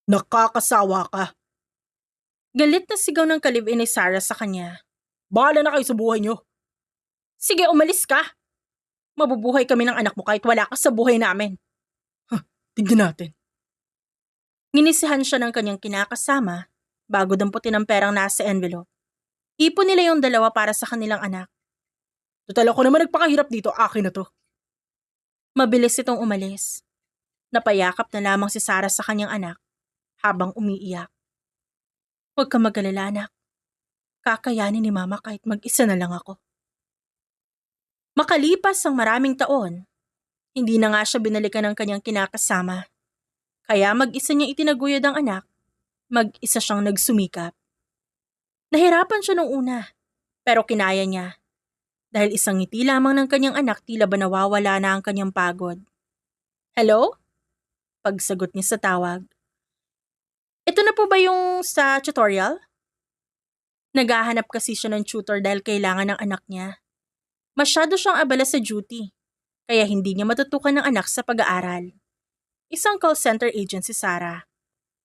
Nakakasawa ka. Galit na sigaw ng kalib-in ni Sarah sa kanya. Bahala na kayo sa buhay niyo. Sige, umalis ka! Mabubuhay kami ng anak mo kahit wala ka sa buhay namin. Tignan natin. Ginisihan siya ng kanyang kinakasama bago damputin ang perang nasa envelope. Ipon nila yung dalawa para sa kanilang anak. Total ako naman nagpakahirap dito, akin na to. Mabilis itong umalis. Napayakap na lamang si Sarah sa kanyang anak habang umiiyak. Huwag ka mag-alala, anak. Kakayanin ni Mama kahit mag-isa na lang ako. Makalipas ang maraming taon, hindi na nga siya binalikan ng kanyang kinakasama. Kaya mag-isa niya itinaguyod ang anak, mag-isa siyang nagsumikap. Nahirapan siya nung una, pero kinaya niya. Dahil isang ngiti lamang ng kanyang anak tila ba nawawala na ang kanyang pagod. Hello? Pagsagot niya sa tawag. Ito na po ba yung sa tutorial? Naghahanap kasi siya ng tutor dahil kailangan ng anak niya. Masyado siyang abala sa duty, kaya hindi niya matutukan ng anak sa pag-aaral. Isang call center agent si Sarah,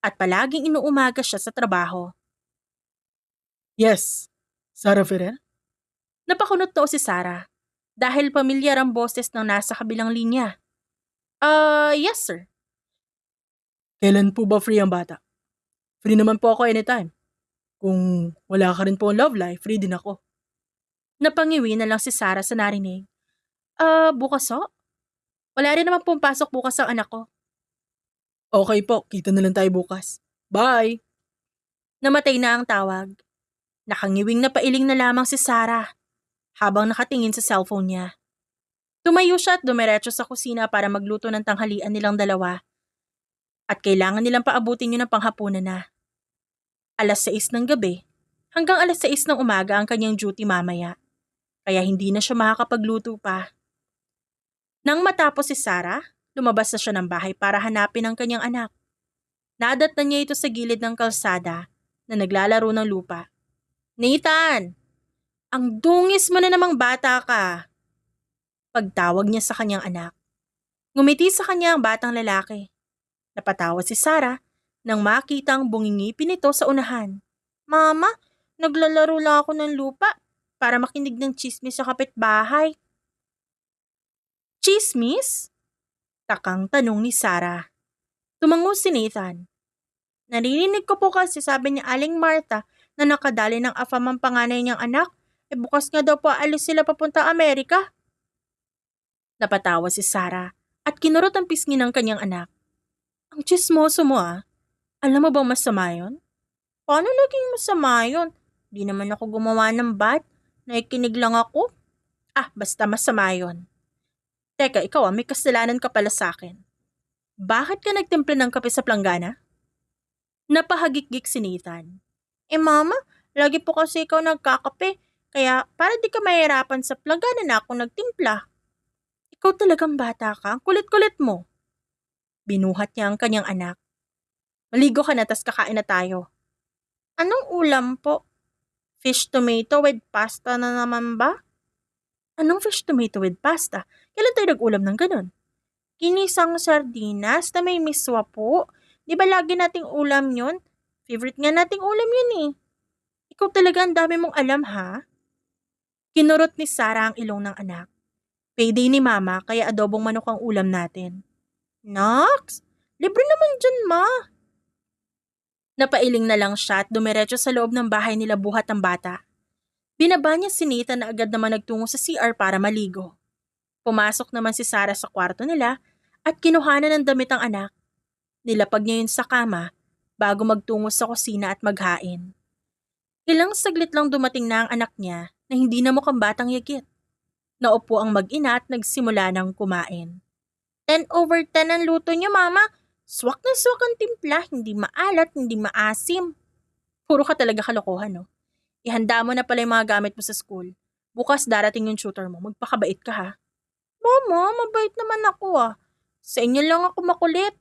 at palaging inuumaga siya sa trabaho. Yes. Sarah Ferrer? Napakunot noo si Sarah, dahil pamilyar ang boses ng nasa kabilang linya. Yes sir. Kailan po ba free ang bata? Free naman po ako anytime. Kung wala ka rin po ang love life, free din ako. Napangiwi na lang si Sarah sa narinig. Bukas ho? Wala rin naman pong pasok bukas ang anak ko. Okay po, kita na lang tayo bukas. Bye! Namatay na ang tawag. Nakangiwing napailing na lamang si Sarah habang nakatingin sa cellphone niya. Tumayo siya at dumiretso sa kusina para magluto ng tanghalian nilang dalawa. At kailangan nilang paabutin yun ng panghapunan na. 6:00 ng gabi hanggang 6:00 ng umaga ang kanyang duty mamaya. Kaya hindi na siya makakapagluto pa. Nang matapos si Sarah, lumabas na siya ng bahay para hanapin ang kanyang anak. Nadatnan niya ito sa gilid ng kalsada na naglalaro ng lupa. Nathan! Ang dungis mo na namang bata ka! Pagtawag niya sa kanyang anak. Ngumiti sa kanya ang batang lalaki. Napatawa si Sarah nang makita ang bungingipin nito sa unahan. Mama, naglalaro lang ako ng lupa para makinig ng tsismis sa kapitbahay. Tsismis? Takang tanong ni Sarah. Tumango si Nathan. Naririnig ko po kasi sabi ni Aling Martha na nakadali ng afam ang panganay niyang anak. Bukas nga daw po alis sila papunta Amerika. Napatawa si Sarah at kinurot ang pisngi ng kanyang anak. Ang tsismoso mo ah. Alam mo bang masama yun? Paano naging masama yun? Di naman ako gumawa ng bad. Naikinig lang ako. Basta masama yun. Teka, ikaw may kasalanan ka pala sa akin. Bakit ka nagtimpla ng kape sa planggana? Napahagik-gik si Nathan. Mama, lagi po kasi ikaw nagkakape. Kaya para di ka mahirapan sa planggana na ako nagtimpla. Ikaw talagang bata ka. Ang kulit-kulit mo. Binuhat niya ang kanyang anak. Maligo ka na tas kakain na tayo. Anong ulam po? Fish tomato with pasta na naman ba? Anong fish tomato with pasta? Kailan tayo nag-ulam ng ganun? Ginisang sardinas na may miswa po. Di ba lagi nating ulam yun? Favorite nga nating ulam yun eh. Ikaw talaga ang dami mong alam ha? Kinurot ni Sarah ang ilong ng anak. Payday ni Mama kaya adobong manok ang ulam natin. Nox, libre naman dyan ma. Napailing na lang siya at dumiretso sa loob ng bahay nila buhat ang bata. Binaba niya si Nathan na agad naman nagtungo sa CR para maligo. Pumasok naman si Sarah sa kwarto nila at kinuhanan ng damit ang anak. Nilapag niya yun sa kama bago magtungo sa kusina at maghain. Ilang saglit lang dumating na ang anak niya na hindi na mukhang batang yagit. Naupo ang mag-ina at nagsimula ng kumain. 10/10 ang luto niyo, Mama. Swak na swak ang timpla, hindi maalat, hindi maasim. Puro ka talaga kalokohan, no? Ihanda mo na pala yung mga gamit mo sa school. Bukas darating yung tutor mo, magpakabait ka ha. Mama, mabait naman ako ah. Sa inyo lang ako makulit.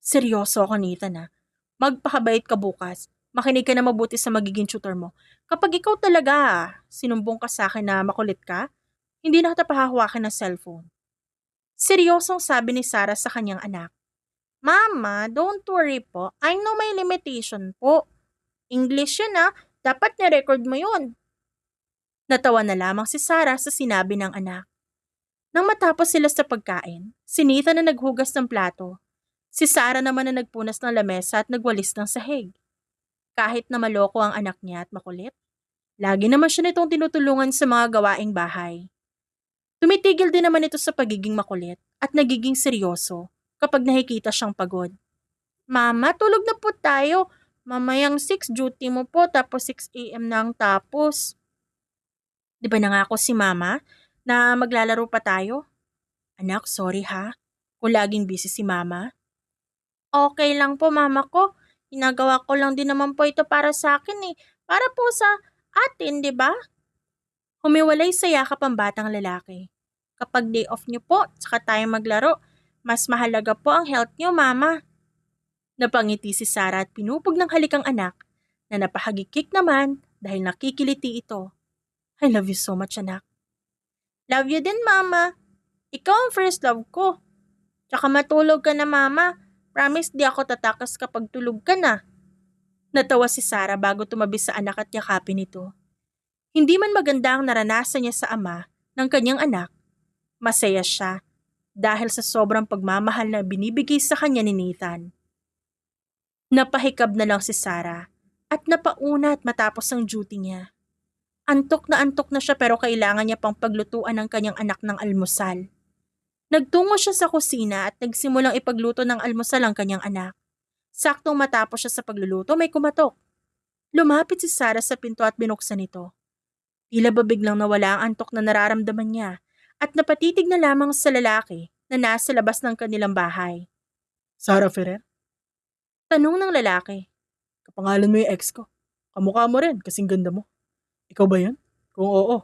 Seryoso ako, Nathan ah. Magpakabait ka bukas. Makinig ka na mabuti sa magiging tutor mo. Kapag ikaw talaga sinumbong ka sa akin na makulit ka, hindi na kita pahahawakin ng cellphone. Seryosong sabi ni Sarah sa kanyang anak. Mama, don't worry po. I know my limitation po. English yun ah. Dapat na-record mo yun. Natawa na lamang si Sarah sa sinabi ng anak. Nang matapos sila sa pagkain, si Nathan na naghugas ng plato. Si Sarah naman na nagpunas ng lamesa at nagwalis ng sahig. Kahit na maloko ang anak niya at makulit, lagi naman siya nitong tinutulungan sa mga gawaing bahay. Tumitigil din naman ito sa pagiging makulit at nagiging seryoso kapag nakikita siyang pagod. Mama, tulog na po tayo. Mamayang 6 duty mo po tapos 6 a.m. na ang tapos. Di ba nangako si Mama na maglalaro pa tayo? Anak, sorry ha. Kung laging busy si Mama. Okay lang po Mama ko. Ginagawa ko lang din naman po ito para sa akin eh. Para po sa atin, di ba? Humiwalay sa yakap ang batang lalaki. Kapag day off niyo po, saka tayo maglaro, mas mahalaga po ang health niyo, Mama. Napangiti si Sarah at pinupog ng halik ang anak na napahagikik naman dahil nakikiliti ito. I love you so much, anak. Love you din, Mama. Ikaw ang first love ko. Tsaka matulog ka na, Mama. Promise di ako tatakas kapag tulog ka na. Natawa si Sarah bago tumabi sa anak at yakapin ito. Hindi man maganda ang naranasan niya sa ama ng kanyang anak, masaya siya dahil sa sobrang pagmamahal na binibigay sa kanya ni Nathan. Napahikab na lang si Sarah at napauna at matapos ang duty niya. Antok na siya pero kailangan niya pang paglutuan ng kanyang anak ng almusal. Nagtungo siya sa kusina at nagsimulang ipagluto ng almusal ang kanyang anak. Saktong matapos siya sa pagluluto may kumatok. Lumapit si Sarah sa pinto at binuksan ito. Tila ba biglang nawala ang antok na nararamdaman niya at napatitig na lamang sa lalaki na nasa labas ng kanilang bahay. Sarah Ferrer, Tanong ng lalaki. kapangalan mo yung ex ko. Kamukha mo rin, kasing ganda mo. Ikaw ba yan? Kung oo,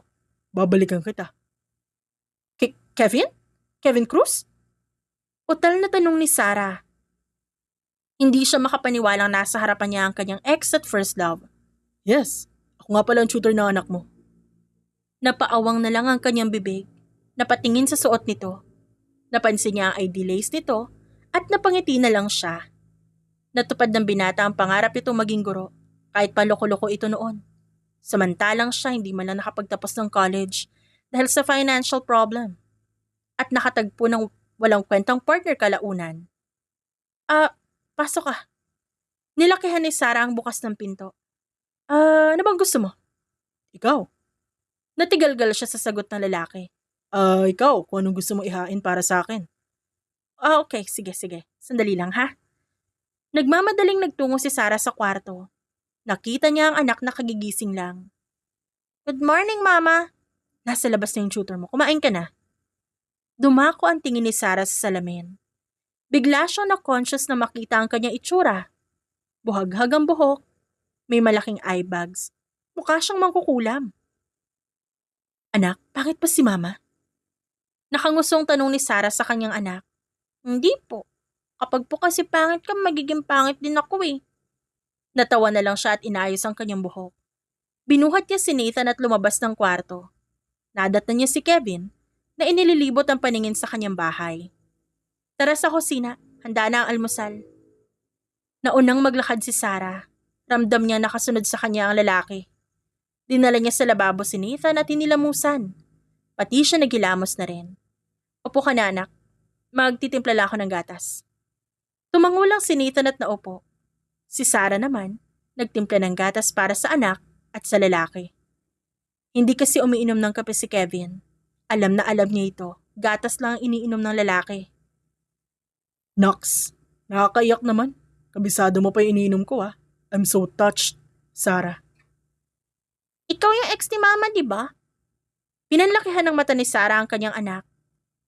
babalikan kita. Kevin? Kevin Cruz? Utal na tanong ni Sarah. Hindi siya makapaniwalang nasa harapan niya ang kanyang ex at first love. Yes, ako nga pala ang tutor ng anak mo. Napaawang na lang ang kanyang bibig. Napatingin sa suot nito. Napansin niya ang ID lace nito at napangiti na lang siya. Natupad ng binata ang pangarap nitong maging guro kahit pa loko-loko ito noon. Samantalang siya hindi man lang nakapagtapos ng college dahil sa financial problem at nakatagpo ng walang kwentang partner kalaunan. Pasok ka. Nilakihan ni Sarah ang bukas ng pinto. Ano bang gusto mo? Ikaw? Natigalgal siya sa sagot ng lalaki. Ikaw, kung anong gusto mong ihain para sa akin. Okay, sige. Sandali lang ha. Nagmamadaling nagtungo si Sarah sa kwarto. Nakita niya ang anak na kagigising lang. Good morning, Mama. Nasa labas na yung tutor mo. Kumain ka na. Dumako ang tingin ni Sarah sa salamin. Bigla siyang na-conscious na makita ang kanyang itsura. Buhaghag ang buhok. May malaking eye bags. Mukha siyang mangkukulam. Anak, bakit pa si Mama? Nakangusong tanong ni Sarah sa kanyang anak. Hindi po. Kapag po kasi pangit ka, magiging pangit din ako eh. Natawa na lang siya at inayos ang kanyang buhok. Binuhat niya si Nathan at lumabas ng kwarto. Nadatnan niya si Kevin na inililibot ang paningin sa kanyang bahay. Tara sa kusina, handa na ang almusal. Naunang maglakad si Sarah. Ramdam niya nakasunod sa kanya ang lalaki. Dinala niya sa lababo si Nathan at inilamusan. Pati siya naghilamos na rin. Upo ka na anak. Magtitimpla lang ako ng gatas. Tumango lang si Nathan at naupo. Si Sarah naman, nagtimpla ng gatas para sa anak at sa lalaki. Hindi kasi umiinom ng kape si Kevin. Alam na alam niya ito. Gatas lang ang iniinom ng lalaki. Nox, nakakaiyak naman. Kabisado mo pa yung iniinom ko ah. I'm so touched, Sarah. Ikaw yung ex ni Mama, di ba? Pinanlakihan ng mata ni Sarah ang kanyang anak.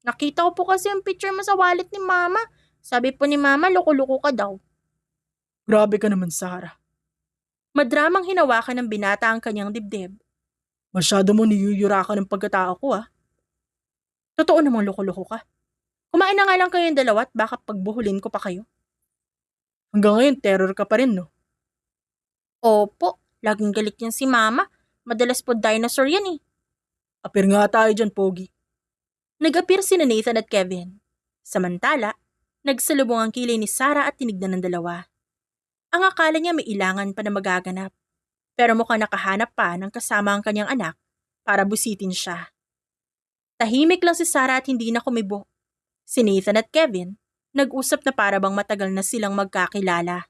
Nakita ko po kasi yung picture mo sa wallet ni Mama. Sabi po ni Mama, loko-loko ka daw. Grabe ka naman, Sarah. Madramang hinawakan ng binata ang kanyang dibdib. Masyado mo niyuyurakan ng pagkatao ko ah. Totoo namang loko-loko ka. Kumain na nga lang kayong dalawa at baka pagbuhulin ko pa kayo. Hanggang ngayon, terror ka pa rin no? Opo, laging galit yan si Mama. Madalas po dinosaur yan eh. Apir nga tayo dyan, Pogi. Nag-appear sina Nathan at Kevin. Samantala, Nagsalubong ang kilay ni Sarah at tinignan ng dalawa. Ang akala niya may ilangan pa na magaganap, pero mukhang nakahanap pa ng kasama ang kanyang anak para busitin siya. Tahimik lang si Sarah at hindi na kumibo. Si Nathan at Kevin, nag-usap na para bang matagal na silang magkakilala.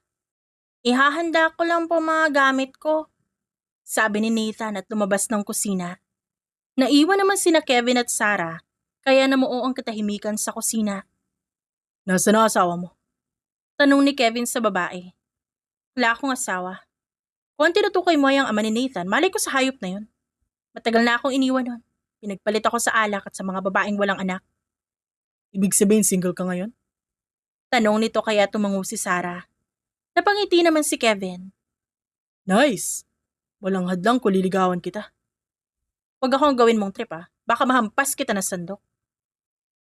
Ihahanda ko lang po mga gamit ko, sabi ni Nathan at lumabas ng kusina. Naiwan naman sina Kevin at Sarah, kaya namuo ang katahimikan sa kusina. Nasaan ang asawa mo? Tanong ni Kevin sa babae. Wala akong asawa. Kung tinutukoy mo ay ang ama ni Nathan, malay ko sa hayop na yun. Matagal na akong iniwan nun. Pinagpalit ako sa alak at sa mga babaeng walang anak. Ibig sabihin single ka ngayon? Tanong nito kaya tumango si Sarah. Napangiti naman si Kevin. Nice! Walang hadlang kung liligawan kita. Huwag akong gawin mong trip baka mahampas kita na sandok.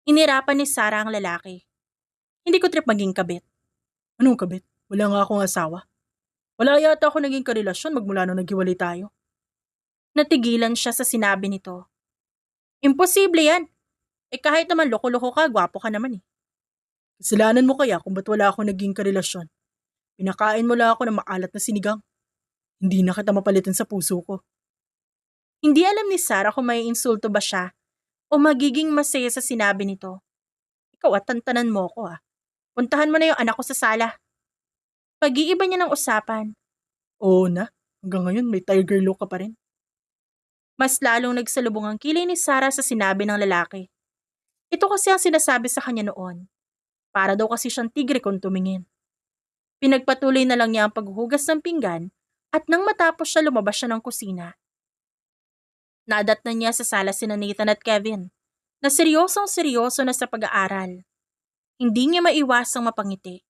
Inirapan ni Sarah ang lalaki. Hindi ko trip maging kabit. Anong kabit? Wala nga akong asawa. Wala yata ako naging karelasyon magmula nung naghiwalay tayo. Natigilan siya sa sinabi nito. Imposible yan. Kahit naman loko-loko ka, gwapo ka naman . Kasalanan mo kaya kung ba't wala akong naging karelasyon? Pinakain mo lang ako ng maalat na sinigang. Hindi na kita mapalitan sa puso ko. Hindi alam ni Sarah kung may insulto ba siya o magiging masaya sa sinabi nito. Ikaw tantanan mo ko Puntahan mo na yung anak ko sa sala. Pag-iiba niya ng usapan. Oo na, hanggang ngayon may tiger look ka pa rin. Mas lalong nagsalubong ang kilay ni Sarah sa sinabi ng lalaki. Ito kasi ang sinasabi sa kanya noon. Para daw kasi siyang tigre kung tumingin. Pinagpatuloy na lang niya ang paghuhugas ng pinggan at nang matapos siya lumabas siya ng kusina. Nadat na niya sa sala sina Nathan at Kevin na seryosong-seryoso na sa pag-aaral. Hindi niya maiwasang mapangiti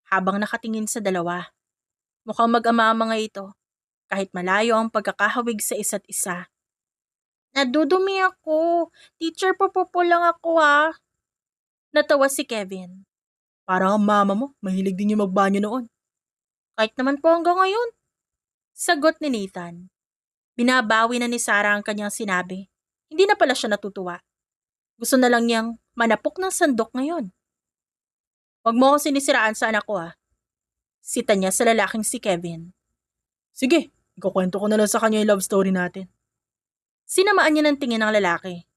habang nakatingin sa dalawa. Mukhang mag-ama ang mga ito kahit malayo ang pagkakahawig sa isa't isa. Nadudumi ako. Teacher, po lang ako Natawa si Kevin. Parang ang mama mo, mahilig din yung magbanyo noon. Kahit naman po hanggang ngayon. Sagot ni Nathan. Binabawi na ni Sarah ang kanyang sinabi. Hindi na pala siya natutuwa. Gusto na lang niyang manapok ng sandok ngayon. Huwag mo ako sinisiraan sa anak ko Sita niya sa lalaking si Kevin. Sige, ikukwento ko na lang sa kanya yung love story natin. Sinamaan niya ng tingin ng lalaki.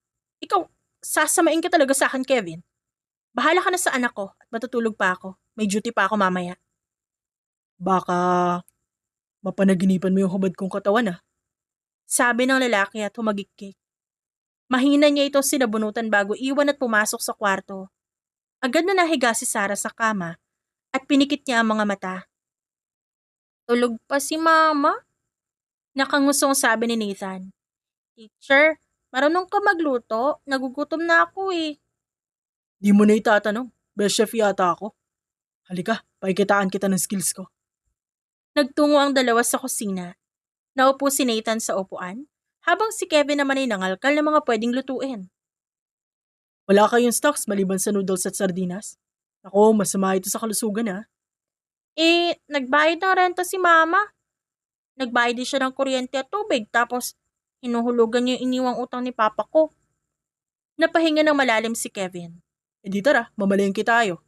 Ikaw, sasamain ka talaga sa akin, Kevin. Bahala ka na sa anak ko at matutulog pa ako. May duty pa ako mamaya. Baka mapanaginipan mo yung hubad kong katawan Sabi ng lalaki at humagikik. Mahina niya ito sinabunutan bago iwan at pumasok sa kwarto. Agad na nahiga si Sarah sa kama at pinikit niya ang mga mata. Tulog pa si Mama? Nakangusong sabi ni Nathan. Teacher, marunong ka magluto? Nagugutom na ako Di mo na itatanong, best chef yata ako. Halika, pakikitaan kita ng skills ko. Nagtungo ang dalawa sa kusina. Naupo si Nathan sa upuan, habang si Kevin naman ay nangalkal ng mga pwedeng lutuin. Wala kayong stocks maliban sa noodles at sardinas? Ako, masama ito sa kalusugan Nagbayad ng renta si Mama. Nagbayad din siya ng kuryente at tubig, tapos hinuhulugan niya yung iniwang utang ni Papa ko. Napahinga ng malalim si Kevin. Di tara, mamalengke tayo.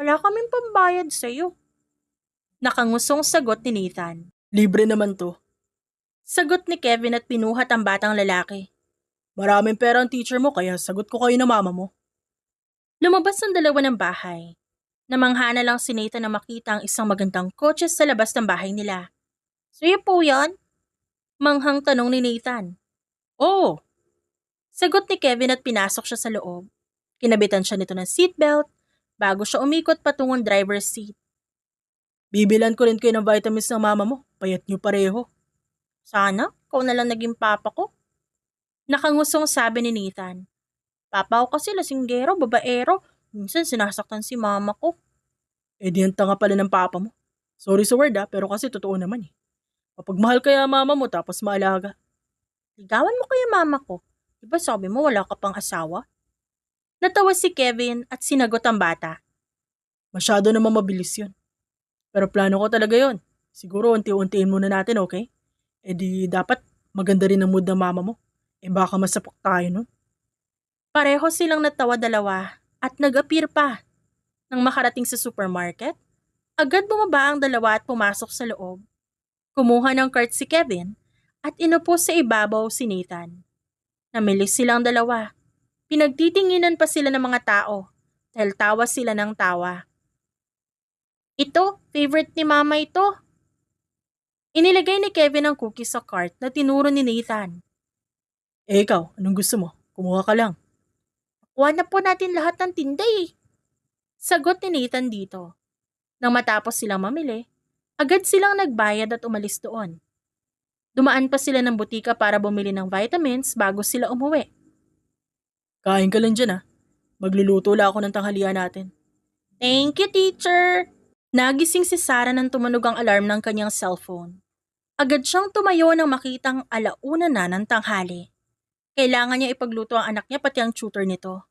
Wala kaming pambayad sa'yo. Nakangusong sagot ni Nathan. Libre naman to. Sagot ni Kevin at pinuhat ang batang lalaki. Maraming pera ang teacher mo kaya sagot ko kayo na mama mo. Lumabas ang dalawa ng bahay. Namangha na lang si Nathan na makita ang isang magandang kotse sa labas ng bahay nila. Suyo po yan? Manghang tanong ni Nathan. Oo. Sagot ni Kevin at pinasok siya sa loob. Kinabitan siya nito ng seatbelt bago siya umikot patungong driver's seat. Bibilan ko rin kayo ng vitamins ng mama mo. Payat niyo pareho. Sana, ikaw na lang naging papa ko. Nakangusong sabi ni Nathan. Papa ko kasi lasinggero, babaero. Minsan sinasaktan si mama ko. Di ang tanga pala ng papa mo. Sorry sa word pero kasi totoo naman Mapagmahal kaya mama mo tapos maalaga. Ligawan mo kaya mama ko. Diba sabi mo wala ka pang asawa? Natawa si Kevin at sinagot ang bata. Masyado naman mabilis yun. Pero plano ko talaga yun. Siguro unti-untiin muna natin, okay? Di dapat maganda rin ang mood ng mama mo. Baka masapok tayo nun. Pareho silang natawa dalawa at nag-appear pa. Nang makarating sa supermarket, agad bumaba ang dalawa at pumasok sa loob. Kumuha ng cart si Kevin at inupo sa ibabaw si Nathan. Namilis silang dalawa. Pinagtitinginan pa sila ng mga tao dahil tawa sila ng tawa. Ito, favorite ni Mama ito. Inilagay ni Kevin ang cookie sa cart na tinuro ni Nathan. Ikaw, anong gusto mo? Kumuha ka lang. Kuha na po natin lahat ng tinda eh. Sagot ni Nathan dito. Nang matapos silang mamili, agad silang nagbayad at umalis doon. Dumaan pa sila ng butika para bumili ng vitamins bago sila umuwi. Kain ka lang dyan ah. Magluluto lang ako ng tanghalian natin. Thank you, teacher! Nagising si Sarah nang tumunog ang alarm ng kanyang cellphone. Agad siyang tumayo nang makitang alauna na ng tanghali. Kailangan niya ipagluto ang anak niya pati ang tutor nito.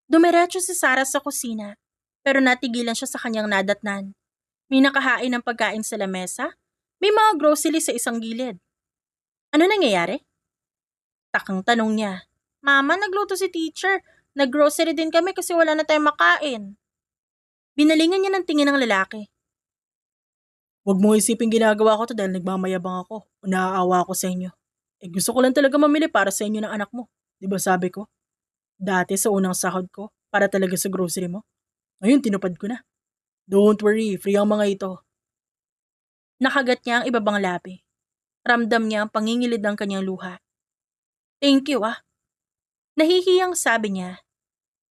Dumiretso si Sarah sa kusina, pero natigilan siya sa kanyang nadatnan. May nakahain ng pagkain sa lamesa, may mga grocery sa isang gilid. Ano nangyayari? Takang tanong niya. Mama, nagluto si teacher. Naggrocery din kami kasi wala na tayong makain. Binalingan niya ng tingin ng lalaki. Huwag mong isipin ginagawa ko to dahil nagmamayabang ako o naaawa ako sa inyo. Gusto ko lang talaga mamili para sa inyo ng anak mo. Di ba sabi ko? Dati sa unang sahod ko, para talaga sa grocery mo. Ngayon, tinupad ko na. Don't worry, free ang mga ito. Nakagat niya ang ibabang labi. Ramdam niya ang pangingilid ng kanyang luha. Thank you ah. Nahihiyang sabi niya.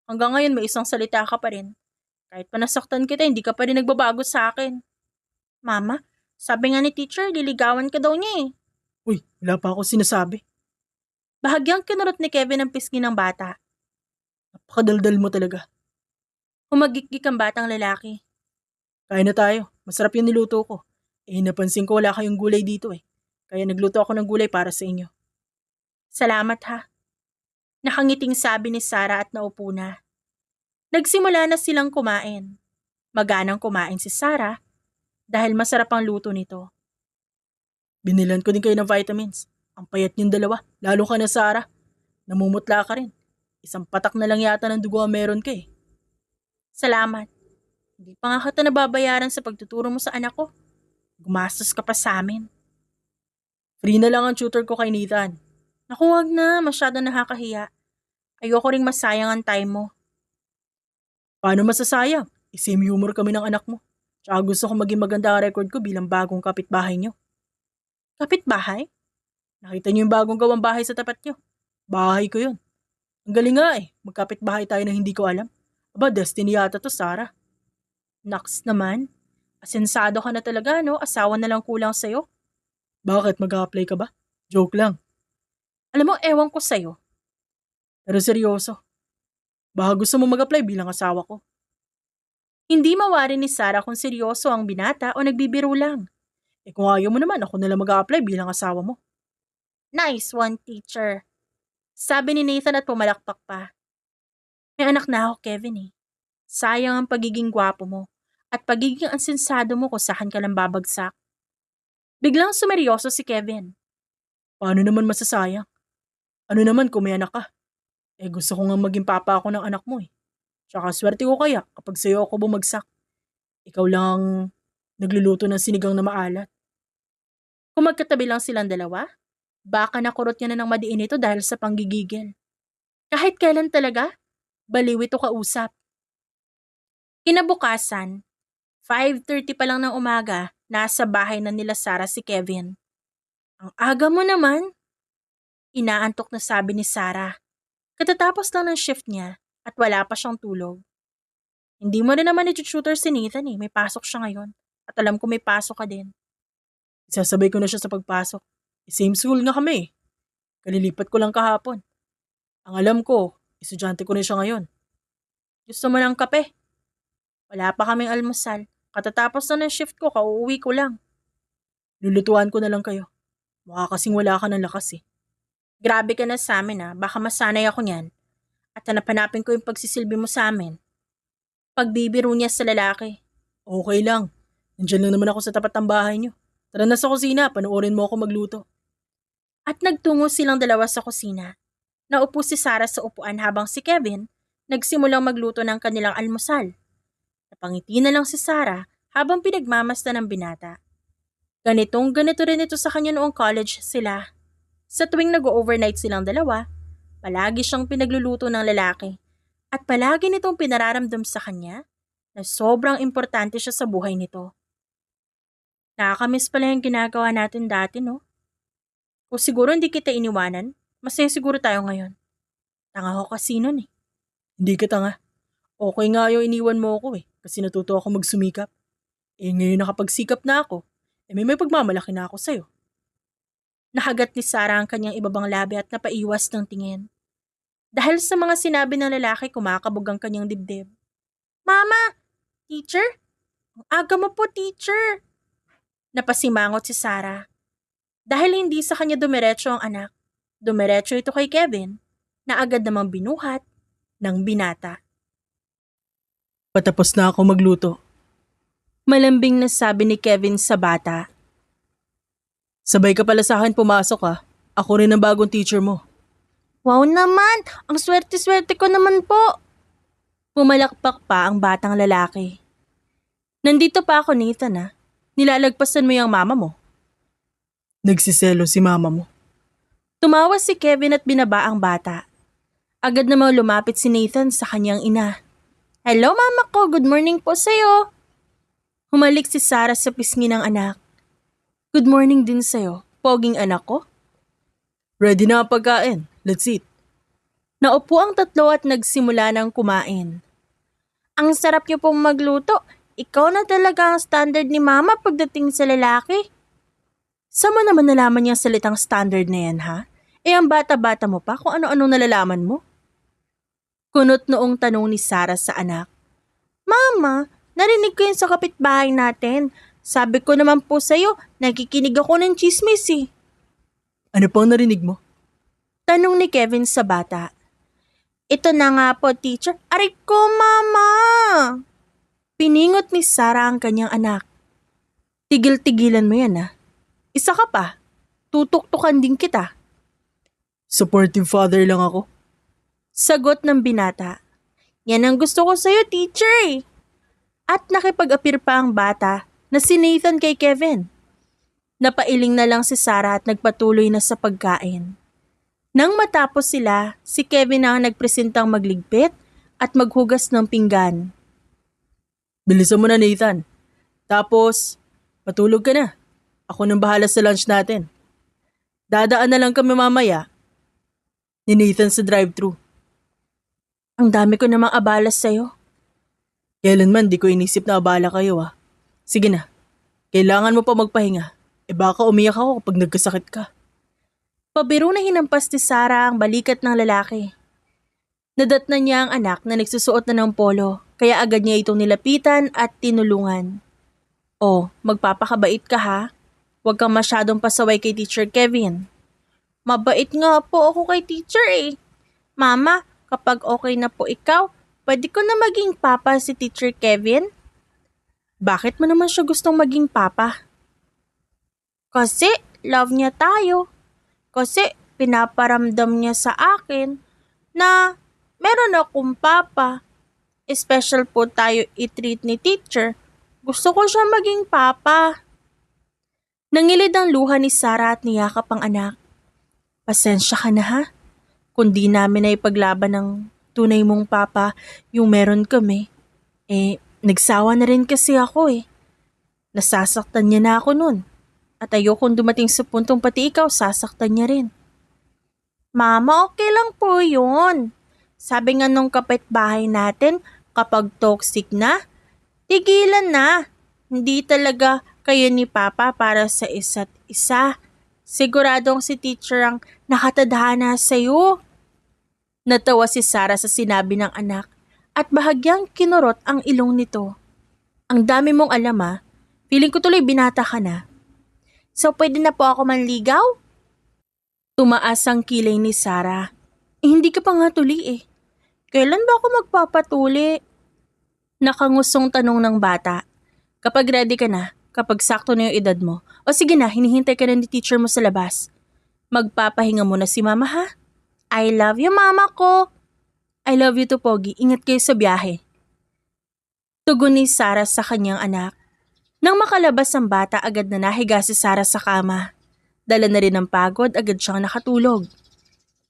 Hanggang ngayon may isang salita ka pa rin. Kahit pa nasaktan kita, hindi ka pa rin nagbabago sa akin. Mama, sabi nga ni teacher, liligawan ka daw niya eh. Uy, wala pa ako sinasabi. Bahagyang kinurot ni Kevin ang pisngi ng bata. Napakadaldal mo talaga. Humagikik ang batang lalaki. Kain na tayo. Masarap yung niluto ko. Napansin ko wala kayong gulay dito eh. Kaya nagluto ako ng gulay para sa inyo. Salamat ha. Nakangiting sabi ni Sarah at naupo na. Nagsimula na silang kumain. Maganang kumain si Sarah dahil masarap ang luto nito. Binilan ko din kayo ng vitamins. Ang payat niyong dalawa. Lalo ka na, Sarah. Namumutla ka rin. Isang patak na lang yata ng dugo ang meron ka eh. Salamat. Hindi pa nga kita nababayaran sa pagtuturo mo sa anak ko. Gumastos ka pa sa amin. Free na lang ang tutor ko kay Nathan. Naku, wag na. Masyado nakakahiya. Ayoko ring masayang ang time mo. Paano masasayang? Same humor kami ng anak mo. Tsaka gusto ko maging maganda ang record ko bilang bagong kapitbahay niyo. Kapitbahay? Nakita niyo yung bagong gawang bahay sa tapat niyo. Bahay ko yun. Ang galing nga eh. Magkapitbahay tayo na hindi ko alam. Aba, destiny yata to, Sarah. Naks naman. Asensado ka na talaga, no? Asawa na lang kulang sa'yo. Bakit? Mag-a-apply ka ba? Joke lang. Alam mo, ewan ko sa'yo. Pero seryoso. Baka gusto mo mag-apply bilang asawa ko. Hindi mawari ni Sarah kung seryoso ang binata o nagbibiro lang. Kung ayaw mo naman, ako na lang mag-a-apply bilang asawa mo. Nice one, teacher. Sabi ni Nathan at pumalakpak pa. May anak na ako, Kevin eh. Sayang ang pagiging gwapo mo at pagiging ansensado mo kung saan ka lang babagsak. Biglang sumeryoso si Kevin. Paano naman masasayang? Ano naman kung may anak ka? Gusto ko nga maging papa ako ng anak mo eh. Tsaka swerte ko kaya kapag sa'yo ako bumagsak. Ikaw lang nagluluto ng sinigang na maalat. Kung magkatabi lang silang dalawa, baka nakurot niya na ng madiin ito dahil sa panggigigil. Kahit kailan talaga, baliw ito kausap. Kinabukasan, 5:30 pa lang ng umaga, nasa bahay na nila Sarah si Kevin. Ang aga mo naman, inaantok na sabi ni Sarah. Katatapos lang ng shift niya at wala pa siyang tulog. Hindi mo rin naman i-tutor si Nathan eh, may pasok siya ngayon. At alam ko may pasok ka din. Isasabay ko na siya sa pagpasok. Same school nga kami eh. Kalilipat ko lang kahapon. Ang alam ko, estudyante ko na siya ngayon. Gusto mo ng kape? Wala pa kaming almusal. Katatapos na ng shift ko, kauuwi ko lang. Lulutuan ko na lang kayo. Mukha kasing wala ka ng lakas eh. Grabe ka na sa amin ah, baka masanay ako niyan. At hanap-hanapin ko yung pagsisilbi mo sa amin. Pagbibiro niya sa lalaki. Okay lang. Nandiyan lang naman ako sa tapat ng bahay niyo. Tara na sa kusina, panoorin mo ako magluto. At nagtungo silang dalawa sa kusina. Naupo si Sarah sa upuan habang si Kevin nagsimulang magluto ng kanilang almusal. Napangiti na lang si Sarah habang pinagmamasdan ng binata. Ganito rin ito sa kanya noong college sila. Sa tuwing nag-overnight silang dalawa, palagi siyang pinagluluto ng lalaki at palagi nitong pinararamdam sa kanya na sobrang importante siya sa buhay nito. Nakakamiss pala yung ginagawa natin dati, no? Kung siguro hindi kita iniwanan, masaya siguro tayo ngayon. Tanga ko kasi nun eh. Hindi kita nga. Okay nga yung iniwan mo ako kasi natuto ako magsumikap. Ngayon nakapagsikap na ako, may pagmamalaki na ako sa'yo. Nakagat ni Sarah ang kanyang ibabang labi at napaiwas ng tingin. Dahil sa mga sinabi ng lalaki, kumakabog ang kanyang dibdib. Mama! Teacher? Ang aga mo po, teacher! Napasimangot si Sarah. Dahil hindi sa kanya dumiretso ang anak, dumiretso ito kay Kevin na agad namang binuhat ng binata. Patapos na ako magluto. Malambing na sabi ni Kevin sa bata. Sabay ka pala sa akin pumasok ha. Ako rin ang bagong teacher mo. Wow naman! Ang swerte-swerte ko naman po! Pumalakpak pa ang batang lalaki. Nandito pa ako, Nathan ha. Nilalagpasan mo yung mama mo. Nagsiselo si mama mo. Tumawa si Kevin at binaba ang bata. Agad namang lumapit si Nathan sa kanyang ina. Hello mama ko, good morning po sa'yo. Humalik si Sarah sa pisngi ng anak. Good morning din sa'yo, poging anak ko. Ready na ang pagkain. Let's eat. Naupo ang tatlo at nagsimula ng kumain. Ang sarap niyo pong magluto. Ikaw na talaga ang standard ni mama pagdating sa lalaki. Saan mo naman nalaman yung salitang standard na yan, ha? Ang bata-bata mo pa kung ano-anong nalalaman mo. Kunot noong tanong ni Sarah sa anak. Mama, narinig ko yun sa kapitbahay natin. Sabi ko naman po sa'yo, nakikinig ako ng chismis eh. Ano pang narinig mo? Tanong ni Kevin sa bata. Ito na nga po, teacher. Aray ko, mama! Piningot ni Sarah ang kanyang anak. Tigil-tigilan mo yan ha. Isa ka pa. Tutuktukan din kita. Supportive father lang ako. Sagot ng binata. Yan ang gusto ko sa'yo, teacher eh. At nakipag-apir pa ang bata na si Nathan kay Kevin. Napailing na lang si Sarah at nagpatuloy na sa pagkain. Nang matapos sila, si Kevin ang nagpresentang magligpit at maghugas ng pinggan. Bilisan mo na, Nathan. Tapos, patulog ka na. Ako nang bahala sa lunch natin. Dadaan na lang kami mamaya ni Nathan sa drive-thru. Ang dami ko namang abala sa'yo. Kailanman di ko inisip na abala kayo ha. Sige na, kailangan mo pa magpahinga. Baka umiyak ako kapag nagkasakit ka. Pabiro na hinampas ni Sarah ang balikat ng lalaki. Nadatnan niya ang anak na nagsusuot na ng polo, kaya agad niya itong nilapitan at tinulungan. Oh, magpapakabait ka ha? Huwag kang masyadong pasaway kay Teacher Kevin. Mabait nga po ako kay teacher eh. Mama, kapag okay na po ikaw, pwede ko na maging papa si Teacher Kevin? Bakit mo naman siya gustong maging papa? Kasi love niya tayo. Kasi pinaparamdam niya sa akin na meron akong papa. Special po tayo i-treat ni teacher. Gusto ko siya maging papa. Nangilid ang luha ni Sarah at niyakap ang anak. Pasensya ka na ha. Kung di namin na ipaglaban ng tunay mong papa yung meron kami, nagsawa na rin kasi ako eh. Nasasaktan niya na ako nun. At ayokong dumating sa puntong pati ikaw sasaktan niya rin. Mama, okay lang po yun. Sabi nga nung kapitbahay natin, kapag toxic na, tigilan na. Hindi talaga kayo ni Papa para sa isa't isa. Siguradong si teacher ang nakatadhana sa'yo. Natawa si Sarah sa sinabi ng anak at bahagyang kinurot ang ilong nito. Ang dami mong alam ha. Feeling ko tuloy binata ka na. So pwede na po ako manligaw? Tumaas ang kilay ni Sarah. Hindi ka pa nga tuli eh. Kailan ba ako magpapatuli? Nakangusong tanong ng bata. Kapag ready ka na, kapag sakto na yung edad mo, o sige na, hinihintay ka na ni teacher mo sa labas. Magpapahinga muna si mama ha? I love you mama ko. I love you to Pogi. Ingat kayo sa biyahe. Tugon ni Sarah sa kanyang anak. Nang makalabas ang bata, agad na nahiga si Sarah sa kama. Dala na rin ng pagod, agad siyang nakatulog.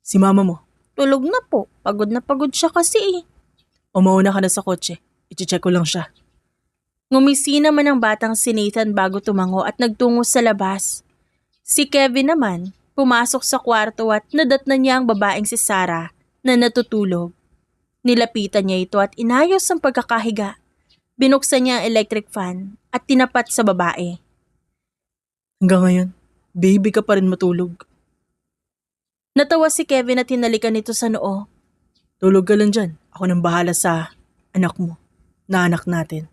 Si mama mo, Tulog na po, pagod na pagod siya kasi eh. o mauna ka na sa kotse. I-check ko lang siya. Ngumisi naman ang batang si Nathan bago tumango at nagtungo sa labas. Si Kevin naman, pumasok sa kwarto at nadatnan niya ang babaeng si Sarah na natutulog. Nilapitan niya ito at inayos ang pagkakahiga. Binuksan niya ang electric fan at tinapat sa babae. Hanggang ngayon, baby ka pa rin matulog. Natawa si Kevin at hinalikan nito sa noo. Tulog ka lang dyan. Ako nang bahala sa anak mo, na anak natin.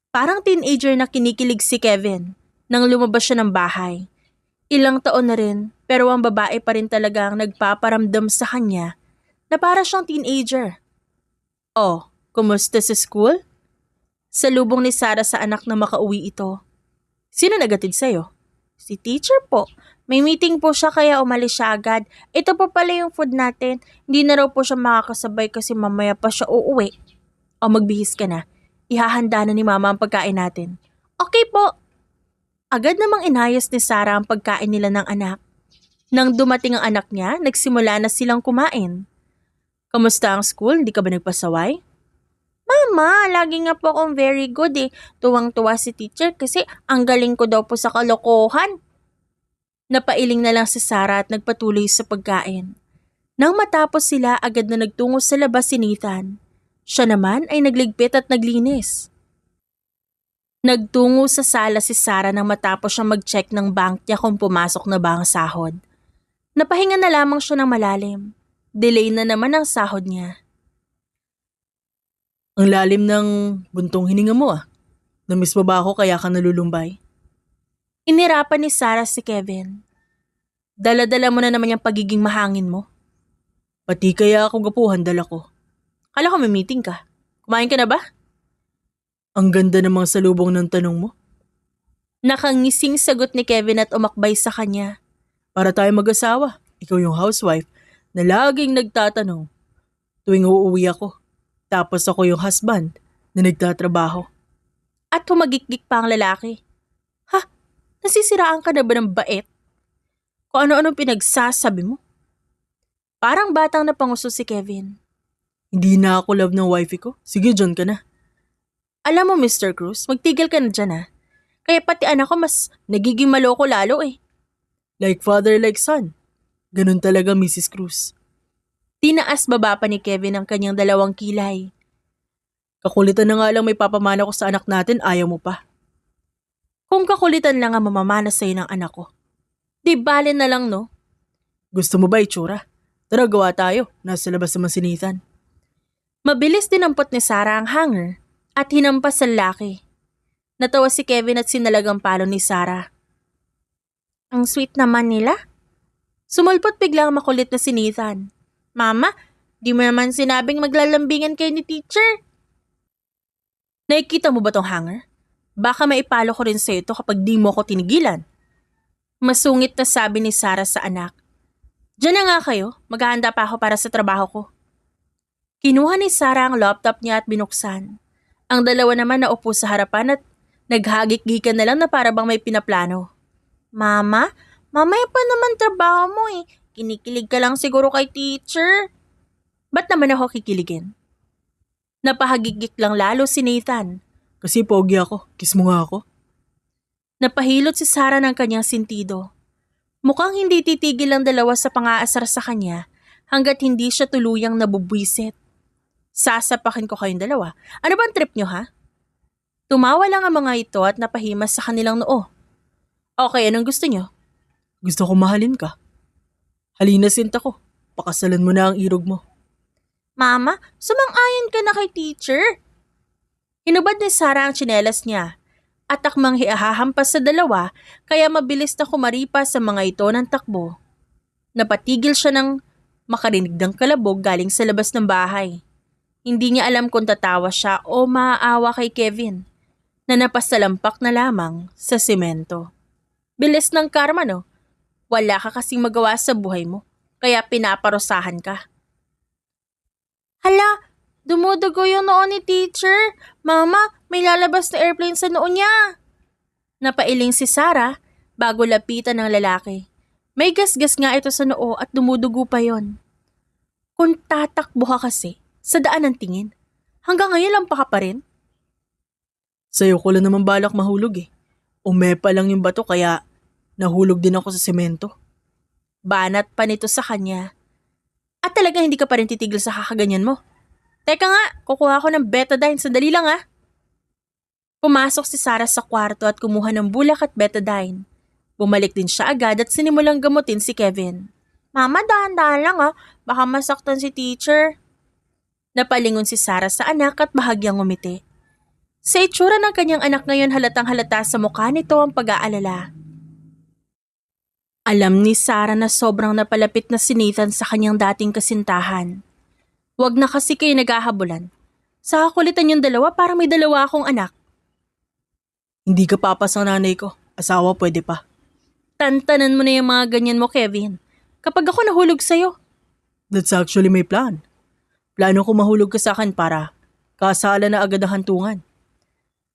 Parang teenager na kinikilig si Kevin nang lumabas siya ng bahay. Ilang taon na rin pero ang babae pa rin talaga ang nagpaparamdam sa kanya na para siyang teenager. Oh, kumusta sa school? Salubong ni Sarah sa anak na makauwi ito. Sino nagatid sa'yo? Si teacher po. May meeting po siya kaya umalis siya agad. Ito pa pala yung food natin. Hindi na raw po siya makakasabay kasi mamaya pa siya uuwi. O magbihis ka na. Ihahanda na ni mama ang pagkain natin. Okay po. Agad namang inayos ni Sarah ang pagkain nila ng anak. Nang dumating ang anak niya, nagsimula na silang kumain. Kamusta ang school? Hindi ka ba nagpasaway? Mama, lagi nga po akong very good eh. Tuwang-tuwa si teacher kasi ang galing ko daw po sa kalokohan. Napailing na lang si Sarah at nagpatuloy sa pagkain. Nang matapos sila, agad na nagtungo sa labas si Nathan. Siya naman ay nagligpit at naglinis. Nagtungo sa sala si Sarah nang matapos siyang mag-check ng bank niya kung pumasok na ba ang sahod. Napahinga na lamang siya ng malalim. Delay na naman ang sahod niya. Ang lalim ng buntong hininga mo ah. Namiss mo ba ako kaya ka nalulumbay? Inirapan ni Sarah si Kevin. Dala-dala mo na naman yung pagiging mahangin mo. Pati kaya ako gapuhan dala ko. Kala ko may meeting ka. Kumain ka na ba? Ang ganda ng mga salubong ng tanong mo. Nakangising sagot ni Kevin at umakbay sa kanya. Para tayo mag-asawa. Ikaw yung housewife na laging nagtatanong tuwing uuwi ako. Tapos ako yung husband na nagtatrabaho. At humagikgik pa ang lalaki. Ha? Nasisiraan ka na ba ng bait? Kung ano-anong pinagsasabi mo? Parang batang napanguso si Kevin. Hindi na ako love ng wifey ko. Sige, John ka na. Alam mo Mr. Cruz, magtigil ka na dyan ha. Kaya pati anak ko mas nagiging maloko lalo eh. Like father, like son. Ganun talaga, Mrs. Cruz. Tinaas baba pa ni Kevin ang kanyang dalawang kilay. Kakulitan na nga lang may papamana ko sa anak natin, ayaw mo pa. Kung kakulitan lang ang mamamana sa'yo ng anak ko, di bale na lang no? Gusto mo ba itsura? Tara, gawa tayo. Nasa labas naman si Nathan. Mabilis dinampot ni Sarah ang hanger at hinampas sa lalaki. Natawa si Kevin at sinalagang palo ni Sarah. Ang sweet naman nila. Sumulpot biglang makulit na si Nathan. Mama, di mo naman sinabing maglalambingan kayo ni teacher. Nakikita mo ba tong hanger? Baka maipalo ko rin sa ito kapag di mo ako tinigilan. Masungit na sabi ni Sarah sa anak. Diyan na nga kayo, maghahanda pa ako para sa trabaho ko. Kinuha ni Sarah ang laptop niya at binuksan. Ang dalawa naman naupo sa harapan at naghagik-gikan na lang na para bang may pinaplano. Mama, mamaya pa naman trabaho mo eh. Kinikilig ka lang siguro kay teacher. Ba't naman ako kikiligin? Napahagik-gik lang lalo si Nathan. Kasi pogi ako. Kiss mo nga ako. Napahilot si Sarah ng kanyang sentido. Mukhang hindi titigil ang dalawa sa pang-aasar sa kanya hanggat hindi siya tuluyang nabubwisit. Sasapakin ko kayong dalawa. Ano bang trip nyo ha? Tumawa lang ang mga ito at napahimas sa kanilang noo. Okay, anong gusto nyo? Gusto ko mahalin ka. Halina sinta ko. Pakasalan mo na ang irog mo. Mama, sumang-ayon ka na kay teacher. Hinubad ni Sarah ang tsinelas niya at akmang hiahahampas sa dalawa kaya mabilis na kumaripas sa mga ito ng takbo. Napatigil siya nang makarinig ng kalabog galing sa labas ng bahay. Hindi niya alam kung tatawa siya o maaawa kay Kevin na napasalampak na lamang sa semento. Bilis ng karma no? Wala ka kasing magawa sa buhay mo kaya pinaparusahan ka. Hala, Dumudugo yung noo ni teacher. Mama, may lalabas na airplane sa noo niya. Napailing si Sarah bago lapitan ng lalaki. May gasgas nga ito sa noo at dumudugo pa yon. Kung tatakbo ka kasi, sa daan ng tingin, hanggang ngayon lampa ka pa rin. Sa'yo ko lang naman balak mahulog eh. Umepa lang yung bato kaya nahulog din ako sa semento. Banat pa nito sa kanya. At talagang hindi ka pa rin titigil sa kakaganyan mo. Teka nga, kukuha ko ng betadine. Sandali lang ah. Pumasok si Sarah sa kwarto at kumuha ng bulak at betadine. Bumalik din siya agad at sinimulang gamutin si Kevin. Mama, dahan-dahan lang ah. Baka masaktan si teacher. Napalingon si Sarah sa anak at bahagyang ngumiti. Sa itsura ng kanyang anak ngayon halatang halata sa mukha nito ang pag-aalala. Alam ni Sarah na sobrang napalapit na si Nathan sa kanyang dating kasintahan. Huwag na kasi kayo naghahabulan. Sa kakulitan yung dalawa para may dalawa akong anak. Hindi ka papas ng nanay ko. Asawa pwede pa. Tantanan mo na yung mga ganyan mo, Kevin. Kapag ako nahulog sa'yo. That's actually my plan. Plano ko mahulog ka sa akin para kasala na agad ang hantungan.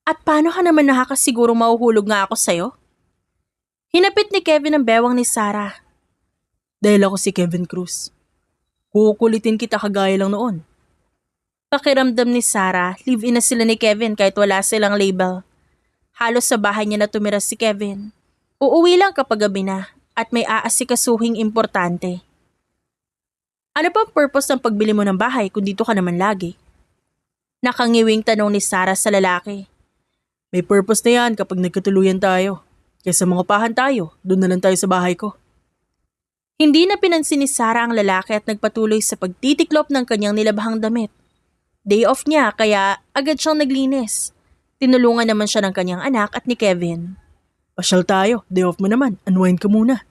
At paano ka naman nakakasiguro mahuhulog nga ako sa'yo? Hinapit ni Kevin ang bewang ni Sarah. Dahil ako si Kevin Cruz. Kukulitin kita kagaya lang noon. Pakiramdam ni Sarah, live-in na sila ni Kevin kahit wala silang label. Halos sa bahay niya na tumira si Kevin. Uuwi lang kapag gabi na at may aasikasuhing importante. Ano pa ang purpose ng pagbili mo ng bahay kung dito ka naman lagi? Nakangiwing tanong ni Sarah sa lalaki. May purpose na yan kapag nagkatuluyan tayo. Kaysa mangupahan tayo, doon na lang tayo sa bahay ko. Hindi na pinansin ni Sarah ang lalaki at nagpatuloy sa pagtitiklop ng kanyang nilabahang damit. Day off niya kaya agad siyang naglinis. Tinulungan naman siya ng kanyang anak at ni Kevin. Pasyal tayo, day off mo naman, unwind ka muna.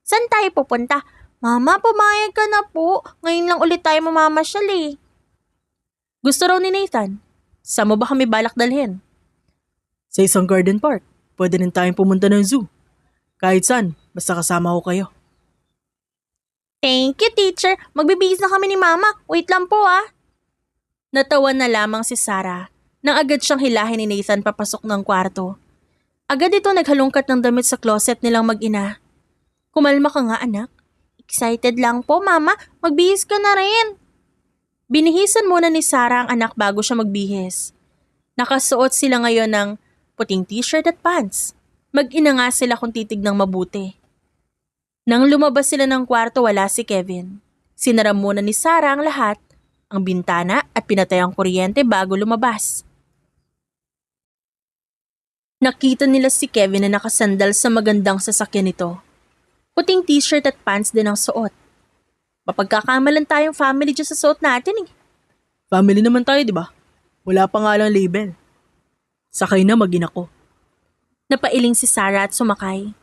Saan tayo pupunta? Mama, pumayag ka na po. Ngayon lang ulit tayo mamamasyal eh. Gusto raw ni Nathan. Saan mo ba kami balak dalhin? Sa isang garden park, pwede rin tayong pumunta ng zoo. Kahit saan, basta kasama ko kayo. Thank you, teacher. Magbibihis na kami ni Mama. Wait lang po ah. Natawa na lamang si Sarah nang agad siyang hilahin ni Nathan papasok ng kwarto. Agad ito naghalungkat ng damit sa closet nilang mag-ina. Kumalma ka nga anak. Excited lang po, Mama. Magbihis ka na rin. Binihisan muna ni Sarah ang anak bago siya magbihis. Nakasuot sila ngayon ng puting t-shirt at pants. Mag-ina nga sila kung titignang mabuti. Nang lumabas sila ng kwarto, wala si Kevin. Sinara muna ni Sarah ang lahat, ang bintana at pinatay ang kuryente bago lumabas. Nakita nila si Kevin na nakasandal sa magandang sasakyan nito. Puting t-shirt at pants din ang suot. Mapagkakamalan tayong family dyan sa suot natin eh. Family naman tayo, di ba? Wala pa nga lang label. Sakay na mag-ina ko. Napailing si Sarah at sumakay.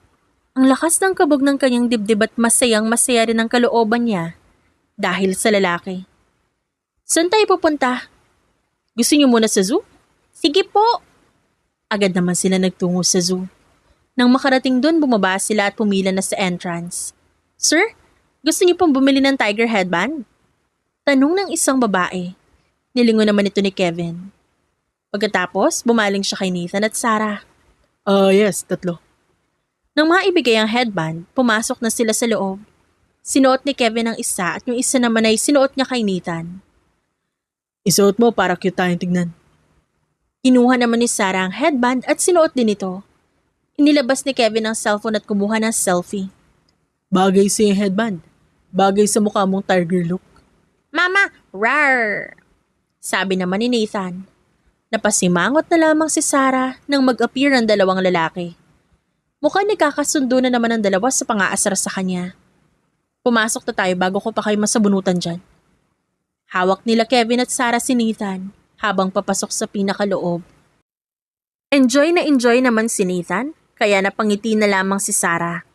Ang lakas ng kabog ng kanyang dibdib at masayang-masaya rin ang kalooban niya dahil sa lalaki. Saan tayo pupunta? Gusto niyo muna sa zoo? Sige po! Agad naman sila nagtungo sa zoo. Nang makarating doon, bumaba sila at pumila na sa entrance. Sir, gusto niyo pong bumili ng tiger headband? Tanong ng isang babae. Nilingon naman ito ni Kevin. Pagkatapos, bumaling siya kay Nathan at Sarah. Yes, 3. Nang maibigay ang headband, pumasok na sila sa loob. Sinuot ni Kevin ang isa at yung isa naman ay sinuot niya kay Nathan. Isuot mo para cute tayong tignan. Kinuha naman ni Sarah ang headband at sinuot din ito. Inilabas ni Kevin ang cellphone at kumuha ng selfie. Bagay sa yung headband. Bagay sa mukha mong tiger look. Mama, rar! Sabi naman ni Nathan. Napasimangot na lamang si Sarah nang mag-appear ang dalawang lalaki. Mukhang nagkakasundo na naman ang dalawa sa pang-aasar sa kanya. Pumasok na tayo bago ko pa kayo masabunutan dyan. Hawak nila Kevin at Sarah si Nathan habang papasok sa pinakaloob. Enjoy naman si Nathan, kaya napangiti na lamang si Sarah.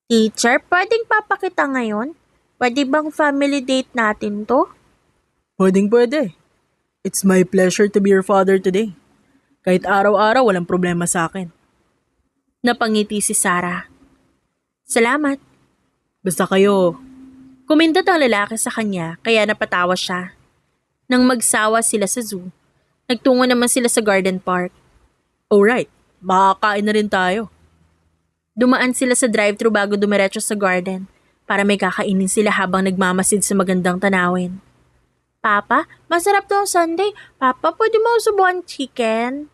Teacher, pwedeng papakita ngayon? Pwede bang family date natin to? Pwede. It's my pleasure to be your father today. Kahit araw-araw walang problema sa akin. Napangiti si Sarah. Salamat. Basta kayo, Kumindot ang lalaki sa kanya kaya napatawa siya. Nang magsawa sila sa zoo, nagtungo naman sila sa garden park. Alright, makakain na rin tayo. Dumaan sila sa drive-thru bago dumiretso sa garden para may kakainin sila habang nagmamasid sa magandang tanawin. Papa, masarap to ang sundae. Papa, pwede mo subuan chicken?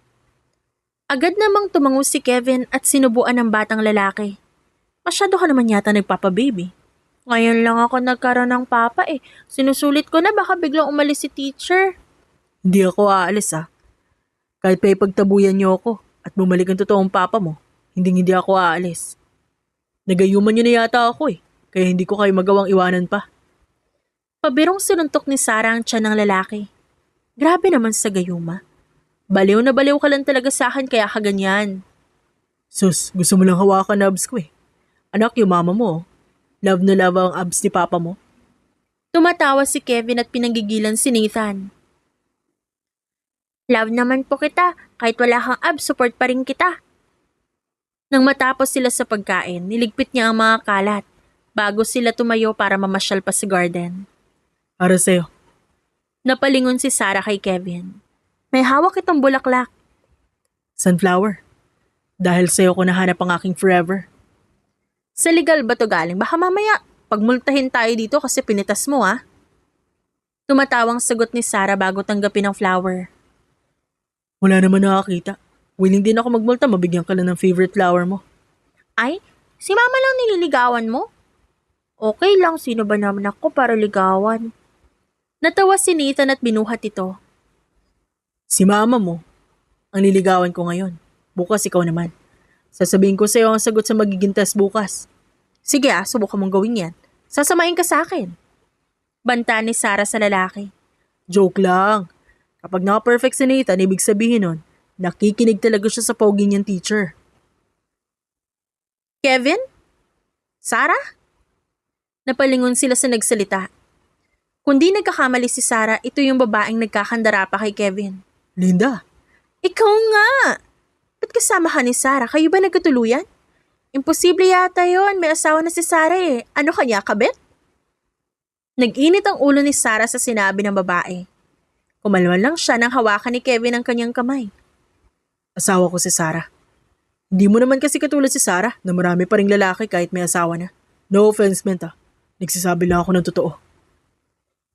Agad namang tumango si Kevin at sinubuan ng batang lalaki. Masyado ka naman yata nagpapababy. Ngayon lang ako nagkaroon ng papa eh. Sinusulit ko na baka biglang umalis si teacher. Hindi ako aalis Kahit pa ipagtabuyan niyo ako at bumalik ang totoong papa mo, hindi ako aalis. Nagayuman niyo na yata ako kaya hindi ko kayo magawang iwanan pa. Pabirong sinuntok ni Sarah ang tiyan ng lalaki. Grabe naman sa gayuma. Baliw na baliw ka lang talaga sa akin kaya ka ganyan. Sus, gusto mo lang hawakan abs ko Anak, yung mama mo. Love na love ang abs ni papa mo. Tumatawa si Kevin at pinanggigilan si Nathan. Love naman po kita. Kahit wala kang abs, support pa rin kita. Nang matapos sila sa pagkain, niligpit niya ang mga kalat bago sila tumayo para mamasyal pa sa garden. Para sa'yo. Napalingon si Sarah kay Kevin. May hawak itong bulaklak. Sunflower. Dahil sa'yo ko nahanap ang aking forever. Sa legal ba to galing? Baka mamaya pagmultahin tayo dito kasi pinitas mo Tumatawang sagot ni Sarah bago tanggapin ang flower. Wala naman nakakita. Willing din ako magmulta, mabigyan ka lang ng favorite flower mo. Ay, si mama lang nililigawan mo? Okay lang, sino ba naman ako para ligawan? Natawa si Nathan at binuhat ito. Si mama mo, ang niligawan ko ngayon. Bukas ikaw naman. Sasabihin ko sa'yo ang sagot sa magiging test bukas. Sige subukan mong gawin yan. Sasamain ka sa akin. Banta ni Sarah sa lalaki. Joke lang. Kapag naka-perfect si Nathan, ibig sabihin nun, nakikinig talaga siya sa pogi niyang teacher. Kevin? Sarah? Napalingon sila sa nagsalita. Kundi nagkakamali si Sarah, ito yung babaeng nagkakandara pa kay Kevin. Linda. Ikaw nga! Ba't kasama ka ni Sarah? Kayo ba nagkatuluyan? Imposible yata yon. May asawa na si Sarah Ano kanya, kabit? Nag-init ang ulo ni Sarah sa sinabi ng babae. Kumalwan lang siya nang hawakan ni Kevin ang kanyang kamay. Asawa ko si Sarah. Hindi mo naman kasi katulad si Sarah na marami pa ring lalaki kahit may asawa na. No offense, Menta. Nagsasabi lang ako ng totoo.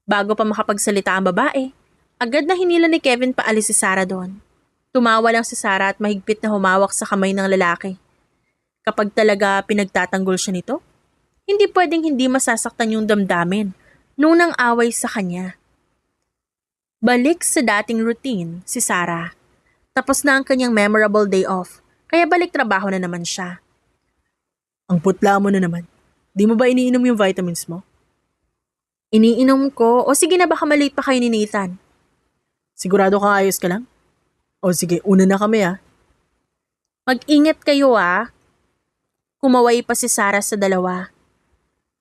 Bago pa makapagsalita ang babae, agad na hinila ni Kevin paalis si Sarah doon. Tumawa lang si Sarah at mahigpit na humawak sa kamay ng lalaki. Kapag talaga pinagtatanggol siya nito, hindi pwedeng hindi masasaktan yung damdamin nung nang away sa kanya. Balik sa dating routine si Sarah. Tapos na ang kanyang memorable day off, kaya balik trabaho na naman siya. Ang putla mo na naman. Di mo ba iniinom yung vitamins mo? Iniinom ko. O sige na, baka malate pa kayo ni Nathan. Sigurado kang ayos ka lang? O sige, una na kami Mag-ingat kayo Kumaway pa si Sarah sa dalawa.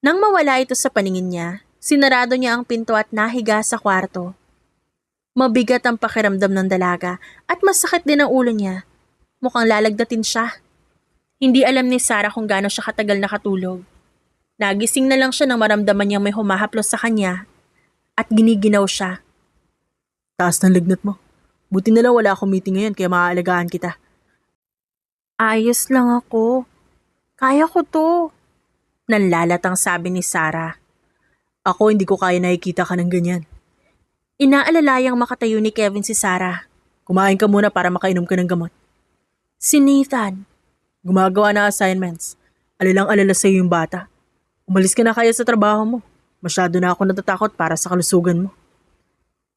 Nang mawala ito sa paningin niya, sinarado niya ang pinto at nahiga sa kwarto. Mabigat ang pakiramdam ng dalaga at masakit din ang ulo niya. Mukhang lalagdatin siya. Hindi alam ni Sarah kung gaano siya katagal nakatulog. Nagising na lang siya nang maramdaman niyang may humahaplos sa kanya at giniginaw siya. Taas ng lagnat mo. Buti na lang wala akong meeting ngayon kaya maaalagaan kita. Ayos lang ako. Kaya ko to. Nanlalatang sabi ni Sarah. Ako hindi ko kaya nakikita ka ng ganyan. Inaalalayang makatayo ni Kevin si Sarah. Kumain ka muna para makainom ka ng gamot. Si Nathan. Gumagawa na assignments. Alalang-alala sa'yo yung bata. Umalis ka na kaya sa trabaho mo. Masyado na ako natatakot para sa kalusugan mo.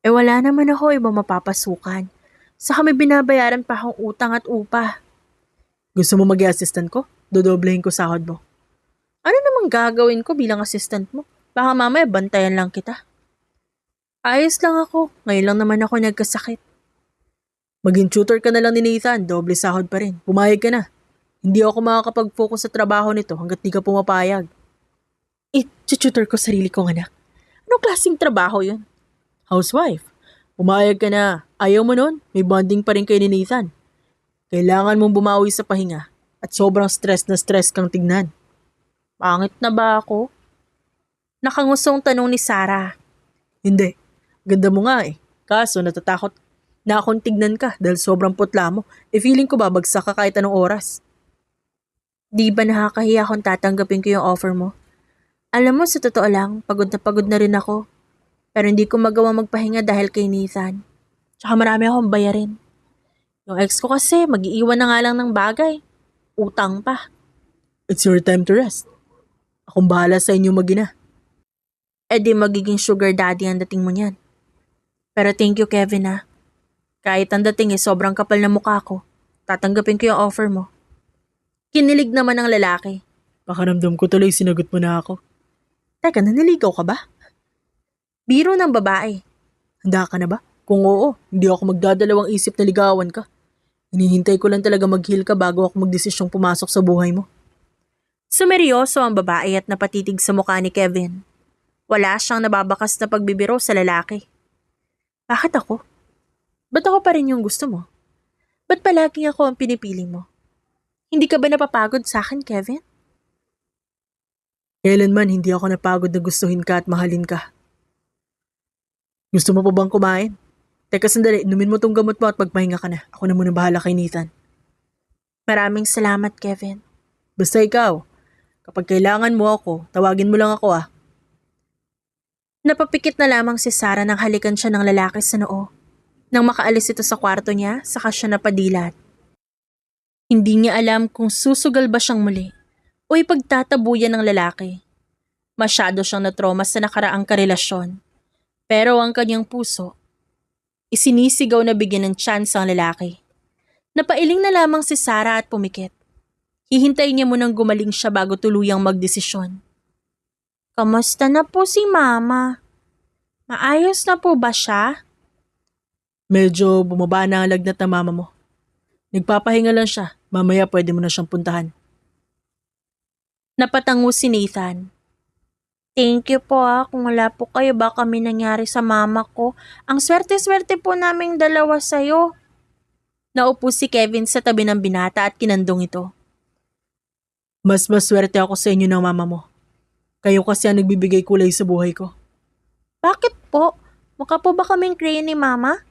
Wala naman ako ibang mapapasukan. Sa kami binabayaran pa akong utang at upa. Gusto mo mag-assistant ko? Dodoblehin ko sahod mo. Ano namang gagawin ko bilang assistant mo? Baka mamaya bantayan lang kita. Ayos lang ako. Ngayon lang naman ako nagkasakit. Maging tutor ka na lang ni Nathan. Doble sahod pa rin. Pumayag ka na. Hindi ako makakapag-focus sa trabaho nito hanggat di ka pumapayag. I-tutor ko sarili kong anak. Anong klaseng trabaho yun? Housewife. Pumayag ka na. Ayaw mo nun? May bonding pa rin kayo ni Nathan. Kailangan mong bumawi sa pahinga at sobrang stress na stress kang tignan. Pangit na ba ako? Nakangusong tanong ni Sarah. Hindi. Ganda mo nga eh. Kaso natatakot na akong tignan ka dahil sobrang putla mo. Feeling ko babagsak ka kahit anong oras. Di ba nakakahiya kung tatanggapin ko yung offer mo? Alam mo, sa totoo lang, pagod na rin ako. Pero hindi ko magawa magpahinga dahil kay Nathan. Tsaka marami akong bayarin. Yung ex ko kasi, mag-iiwan na nga lang ng bagay. Utang pa. It's your time to rest. Akong bahala sa inyo mag-ina. Eh di magiging sugar daddy ang dating mo niyan. Pero thank you, Kevin, ha. Kahit ang dating sobrang kapal na mukha ko, tatanggapin ko yung offer mo. Kinilig naman ng lalaki. Pakaramdam ko tuloy sinagot mo na ako. Teka, naniligaw ka ba? Biro ng babae. Handa ka na ba? Kung oo, hindi ako magdadalawang isip na ligawan ka. Hinihintay ko lang talaga mag-heal ka bago ako magdesisyong pumasok sa buhay mo. Sumeryoso ang babae at napatitig sa mukha ni Kevin. Wala siyang nababakas na pagbibiro sa lalaki. Bakit ako? Ba't ako pa rin yung gusto mo? Ba't palaging ako ang pinipili mo? Hindi ka ba napapagod sa akin, Kevin? Kailanman hindi ako napagod na gustuhin ka at mahalin ka. Gusto mo pa bang kumain? Teka sandali, inumin mo tong gamot mo at magpahinga ka na. Ako na muna bahala kay Nathan. Maraming salamat, Kevin. Basta ikaw, kapag kailangan mo ako, tawagin mo lang ako ah. Napapikit na lamang si Sarah nang halikan siya ng lalaki sa noo. Nang makaalis ito sa kwarto niya, saka siya napadilat. Hindi niya alam kung susugal ba siyang muli o ipagtatabuyan ng lalaki. Masyado siyang natroma sa nakaraang karelasyon. Pero ang kanyang puso, isinisigaw na bigyan ng chance ang lalaki. Napailing na lamang si Sarah at pumikit. Hihintayin niya munang gumaling siya bago tuluyang magdesisyon. Kamusta na po si Mama? Maayos na po ba siya? Medyo bumaba na ang lagnat ng mama mo. Nagpapahinga lang siya. Mamaya pwede mo na siyang puntahan. Napatango si Nathan. Thank you po kung wala po kayo baka may nangyari sa mama ko. Ang swerte-swerte po naming dalawa sa'yo. Naupo si Kevin sa tabi ng binata at kinandong ito. Mas maswerte ako sa inyo ng mama mo. Kayo kasi ang nagbibigay kulay sa buhay ko. Bakit po? Mukha po ba kaming crayon ni Mama?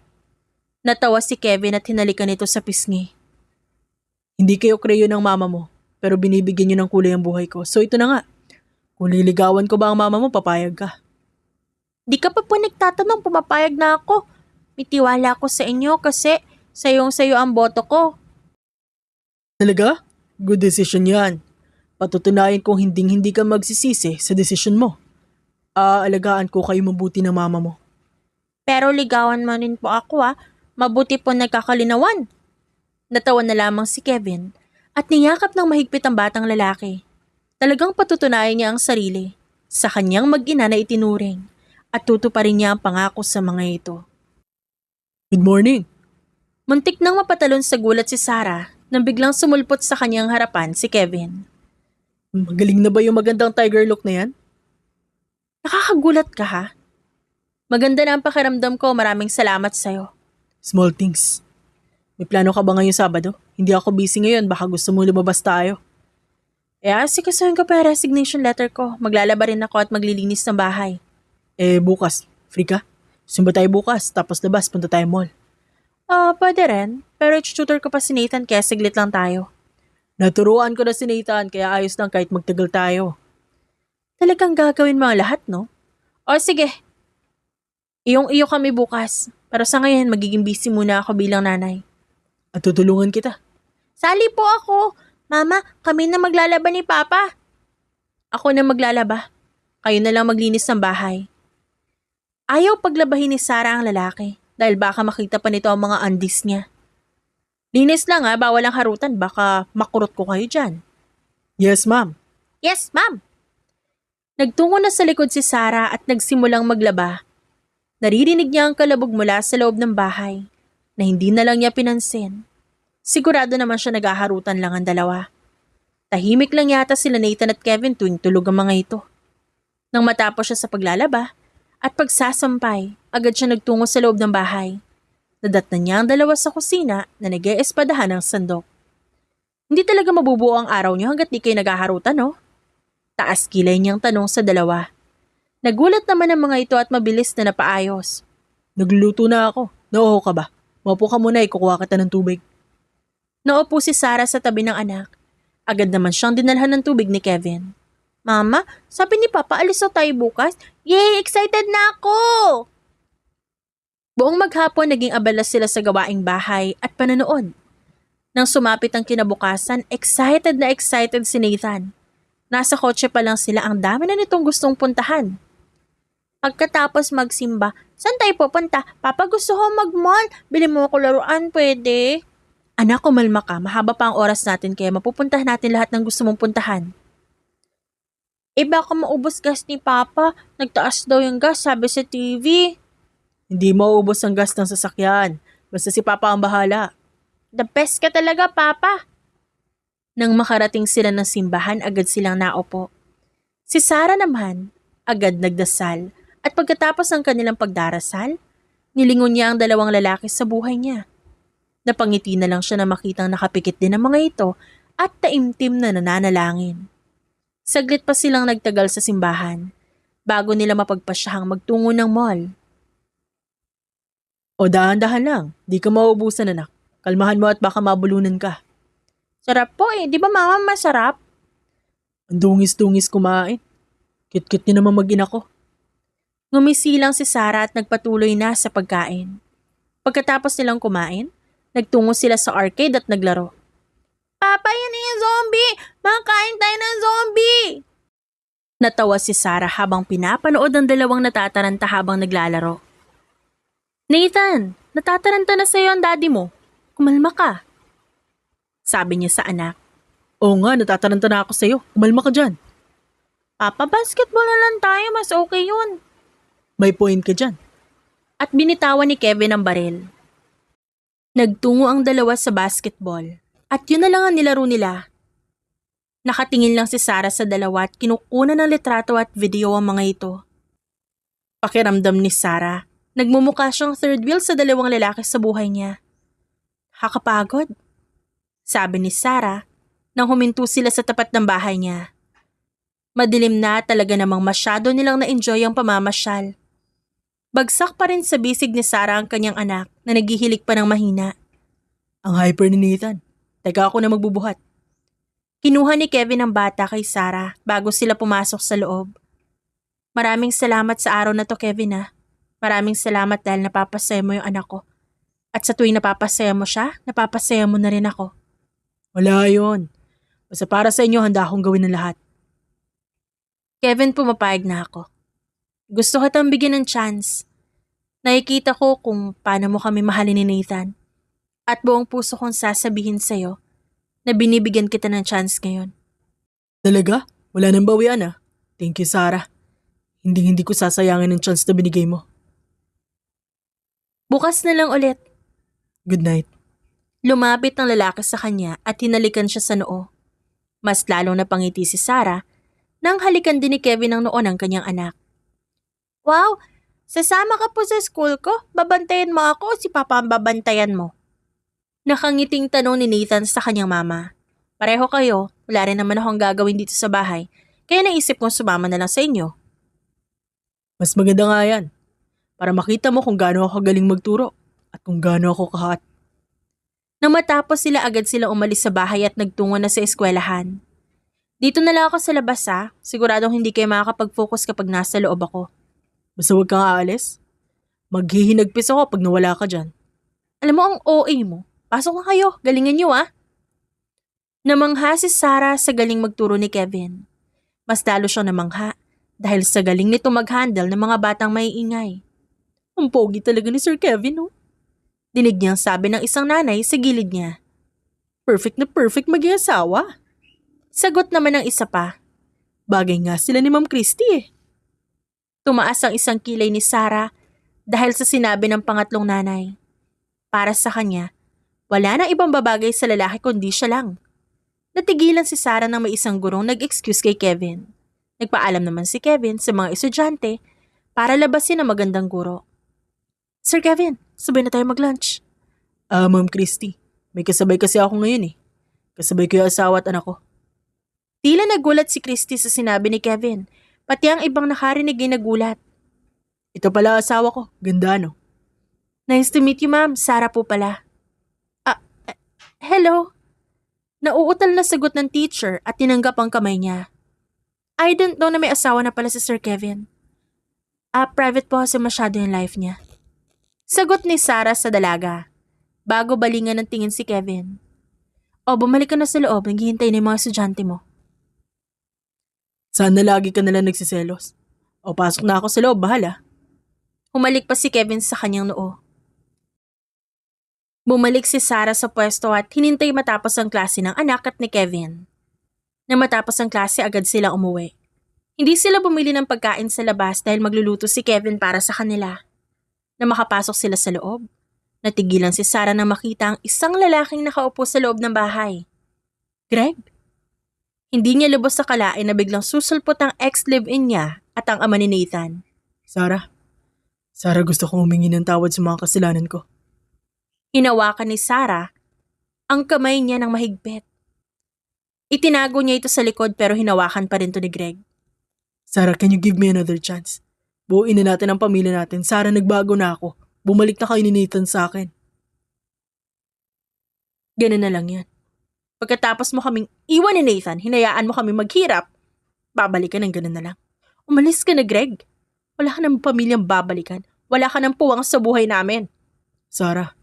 Natawa si Kevin at hinalikan ito sa pisngi. Hindi kayo kreyo ng mama mo, pero binibigyan niyo ng kulay ang buhay ko. So ito na nga. Kung liligawan ko ba ang mama mo, papayag ka. Di ka pa po nagtatanong, pumapayag na ako. May tiwala ko sa inyo kasi sayong-sayo ang boto ko. Talaga? Good decision yan. Patutunayan kong hinding-hindi ka magsisisi sa desisyon mo. Aalagaan ko kayo mabuti ng mama mo. Pero ligawan mo rin po ako Mabuti po nagkakalinawan. Natawa na lamang si Kevin at niyakap ng mahigpit ang batang lalaki. Talagang patutunayan niya ang sarili sa kanyang mag-ina na itinuring at tutuparin niya ang pangako sa mga ito. Good morning. Muntik nang mapatalon sa gulat si Sarah nang biglang sumulpot sa kanyang harapan si Kevin. Magaling na ba yung magandang tiger look na yan? Nakakagulat ka ha? Maganda na ang pakiramdam ko, maraming salamat sa'yo. Small things. May plano ka ba ngayong Sabado? Hindi ako busy ngayon, baka gusto mo lumabas tayo. Sikasuhin ko pa yung resignation letter ko. Maglalaba rin ako at maglilinis ng bahay. Bukas, free ka? Simba tayo bukas, tapos labas, punta tayo mall. Pwede rin. Pero i-tutor ko pa si Nathan kaya siglit lang tayo. Naturuan ko na si Nathan, kaya ayos lang kahit magtagal tayo. Talagang gagawin mo ang lahat, no? Sige. Iyong-iyo kami bukas. Pero sa ngayon, magiging busy muna ako bilang nanay. At tutulungan kita. Sali po ako. Mama, kami na maglalaba ni Papa. Ako na maglalaba. Kayo na lang maglinis ng bahay. Ayaw paglabahin ni Sarah ang lalaki dahil baka makita pa nito ang mga undies niya. Linis lang bawal ang harutan, baka makurot ko kayo dyan. Yes, ma'am. Yes, ma'am. Nagtungo na sa likod si Sarah at nagsimulang maglaba. Naririnig niya ang kalabog mula sa loob ng bahay na hindi na lang niya pinansin. Sigurado naman siya naghaharutan lang ang dalawa. Tahimik lang yata sila Nathan at Kevin tuwing tulog ang mga ito. Nang matapos siya sa paglalaba at pagsasampay, agad siya nagtungo sa loob ng bahay. Nadatnan niya ang dalawa sa kusina na nag-eespadahan ng sandok. Hindi talaga mabubuo ang araw niyo hanggat di kayo naghaharutan, no? Taas kilay niyang tanong sa dalawa. Nagulat naman ang mga ito at mabilis na napaayos. Nagluluto na ako. Nauho ka ba? Maupo ka muna, kukuha kita ng tubig. Naupo si Sarah sa tabi ng anak. Agad naman siyang dinalhan ng tubig ni Kevin. Mama, sabi ni Papa alis na tayo bukas. Yay! Excited na ako! Buong maghapon naging abala sila sa gawaing bahay at panonood. Nang sumapit ang kinabukasan, excited na excited si Nathan. Nasa kotse pa lang sila, ang dami na nitong gustong puntahan. Pagkatapos magsimba, saan tayo pupunta? Papa, gusto ko mag-mall. Bili mo ako laruan, pwede? Anak, kumalma ka. Mahaba pa ang oras natin kaya mapupuntahan natin lahat ng gusto mong puntahan. Baka maubos gas ni Papa. Nagtaas daw yung gas, sabi sa TV. Hindi mauubos ang gas ng sasakyan. Basta si Papa ang bahala. The best ka talaga, Papa. Nang makarating sila ng simbahan, agad silang naupo. Si Sarah naman, agad nagdasal. At pagkatapos ng kanilang pagdarasal, nilingon niya ang dalawang lalaki sa buhay niya. Napangiti na lang siya na makitang nakapikit din ang mga ito at taimtim na nananalangin. Saglit pa silang nagtagal sa simbahan bago nila mapagpasyahang magtungo ng mall. O dahan-dahan lang, di ka mauubusan anak. Kalmahan mo at baka mabulunan ka. Sarap po di ba mama masarap? Ang dungis-dungis kumain. Kit-kit niya naman mag-ina ko. Ngumisi lang si Sarah at nagpatuloy na sa pagkain. Pagkatapos nilang kumain, nagtungo sila sa arcade at naglaro. Papa, yan yung zombie! Makain tayo ng zombie! Natawa si Sarah habang pinapanood ang dalawang natataranta habang naglalaro. Nathan, natataranta na sa'yo ang daddy mo. Kumalma ka. Sabi niya sa anak. Oo nga, natataranta na ako sa'yo. Umalma ka dyan. Papa, basketball na lang tayo. Mas okay yun. May point ka dyan. At binitawan ni Kevin ang baril. Nagtungo ang dalawa sa basketball. At yun na lang ang nilaro nila. Nakatingin lang si Sarah sa dalawa at kinukunan ng litrato at video ang mga ito. Pakiramdam ni Sarah, nagmumukha siyang third wheel sa dalawang lalaki sa buhay niya. Nakakapagod, sabi ni Sarah nang huminto sila sa tapat ng bahay niya. Madilim na, talaga namang masyado nilang na-enjoy ang pamamasyal. Bagsak pa rin sa bisig ni Sarah ang kanyang anak na naghihilik pa ng mahina. Ang hyper ni Nathan. Teka ako na magbubuhat. Kinuha ni Kevin ang bata kay Sarah bago sila pumasok sa loob. Maraming salamat sa araw na to, Kevin ah. Maraming salamat dahil napapasaya mo yung anak ko. At sa tuwing napapasaya mo siya, napapasaya mo na rin ako. Wala yun. Basta para sa inyo, handa akong gawin ng lahat. Kevin, pumapayag na ako. Gusto kitang bigyan ng chance. Nakikita ko kung paano mo kami mahalin ni Nathan. At buong puso kong sasabihin sa'yo na binibigyan kita ng chance ngayon. Talaga? Wala nang bawian ah. Thank you, Sarah. Hindi ko sasayangin ang chance na binigay mo. Bukas na lang ulit. Good night. Lumapit ang lalaki sa kanya at hinalikan siya sa noo. Mas lalong napangiti si Sarah nang halikan din ni Kevin ang noo ng kanyang anak. Wow! Sasama ka po sa school ko? Babantayan mo ako o si Papa ang babantayan mo? Nakangiting tanong ni Nathan sa kanyang mama. Pareho kayo, wala rin naman akong gagawin dito sa bahay, kaya naisip kong sumama na lang sa inyo. Mas maganda nga yan. Para makita mo kung gaano ako kagaling magturo at kung gaano ako kahat. Nang matapos agad sila umalis sa bahay at nagtungo na sa eskwelahan. Dito na lang ako sa labas siguradong hindi kayo makakapag-focus kapag nasa loob ako. Basta huwag kang aalis. Maghihinagpis ako pag nawala ka dyan. Alam mo ang OA mo, pasok na kayo, galingan niyo Namangha si Sarah sa galing magturo ni Kevin. Mas lalo siyang namangha dahil sa galing nito mag-handle ng mga batang maiingay. Ang pogi talaga ni Sir Kevin, no? Dinig niyang sabi ng isang nanay sa gilid niya. Perfect na perfect maging asawa. Sagot naman ng isa pa. Bagay nga sila ni Ma'am Christy Tumaas ang isang kilay ni Sarah dahil sa sinabi ng pangatlong nanay. Para sa kanya, wala na ibang babagay sa lalaki kundi siya lang. Natigilan si Sarah nang may isang gurong nag-excuse kay Kevin. Nagpaalam naman si Kevin sa mga estudyante para labasin ang magandang guro. Sir Kevin, sabay na tayo mag-lunch. Ma'am Christy, may kasabay kasi ako ngayon Kasabay ko yung asawa at anak ko. Tila nagulat si Christy sa sinabi ni Kevin. Pati ang ibang nakarinig ay nagulat. Ito pala asawa ko, ganda no? Nice to meet you, ma'am. Sarah po pala. Hello? Nauutal na sagot ng teacher at tinanggap ang kamay niya. I didn't know na may asawa na pala si Sir Kevin. Private po kasi masyado yung life niya. Sagot ni Sarah sa dalaga, bago balingan ng tingin si Kevin. Bumalik ka na sa loob, naghihintay na yung mga estudyante mo. Sana lagi ka nalang nagsiselos. Pasok na ako sa loob, bahala. Humalik pa si Kevin sa kanyang noo. Bumalik si Sarah sa pwesto at hinintay matapos ang klase ng anak at ni Kevin. Nang matapos ang klase, agad sila umuwi. Hindi sila bumili ng pagkain sa labas dahil magluluto si Kevin para sa kanila. Nang makapasok sila sa loob, natigilan si Sarah nang makita ang isang lalaking nakaupo sa loob ng bahay. Greg? Hindi niya lubos sa kalain na biglang susulpot ang ex-live-in niya at ang ama ni Nathan. Sarah, gusto kong humingi ng tawad sa mga kasalanan ko. Hinawakan ni Sarah ang kamay niya ng mahigpit. Itinago niya ito sa likod pero hinawakan pa rin to ni Greg. Sarah, can you give me another chance? Buuin na natin ang pamilya natin. Sarah, nagbago na ako. Bumalik na kayo ni Nathan sa akin. Ganun na lang yan. Pagkatapos mo kaming iwan ni Nathan, hinayaan mo kami maghirap, babalik ka ng ganun na lang. Umalis ka na, Greg. Wala ka ng pamilyang babalikan. Wala ka ng puwang sa buhay namin. Sarah.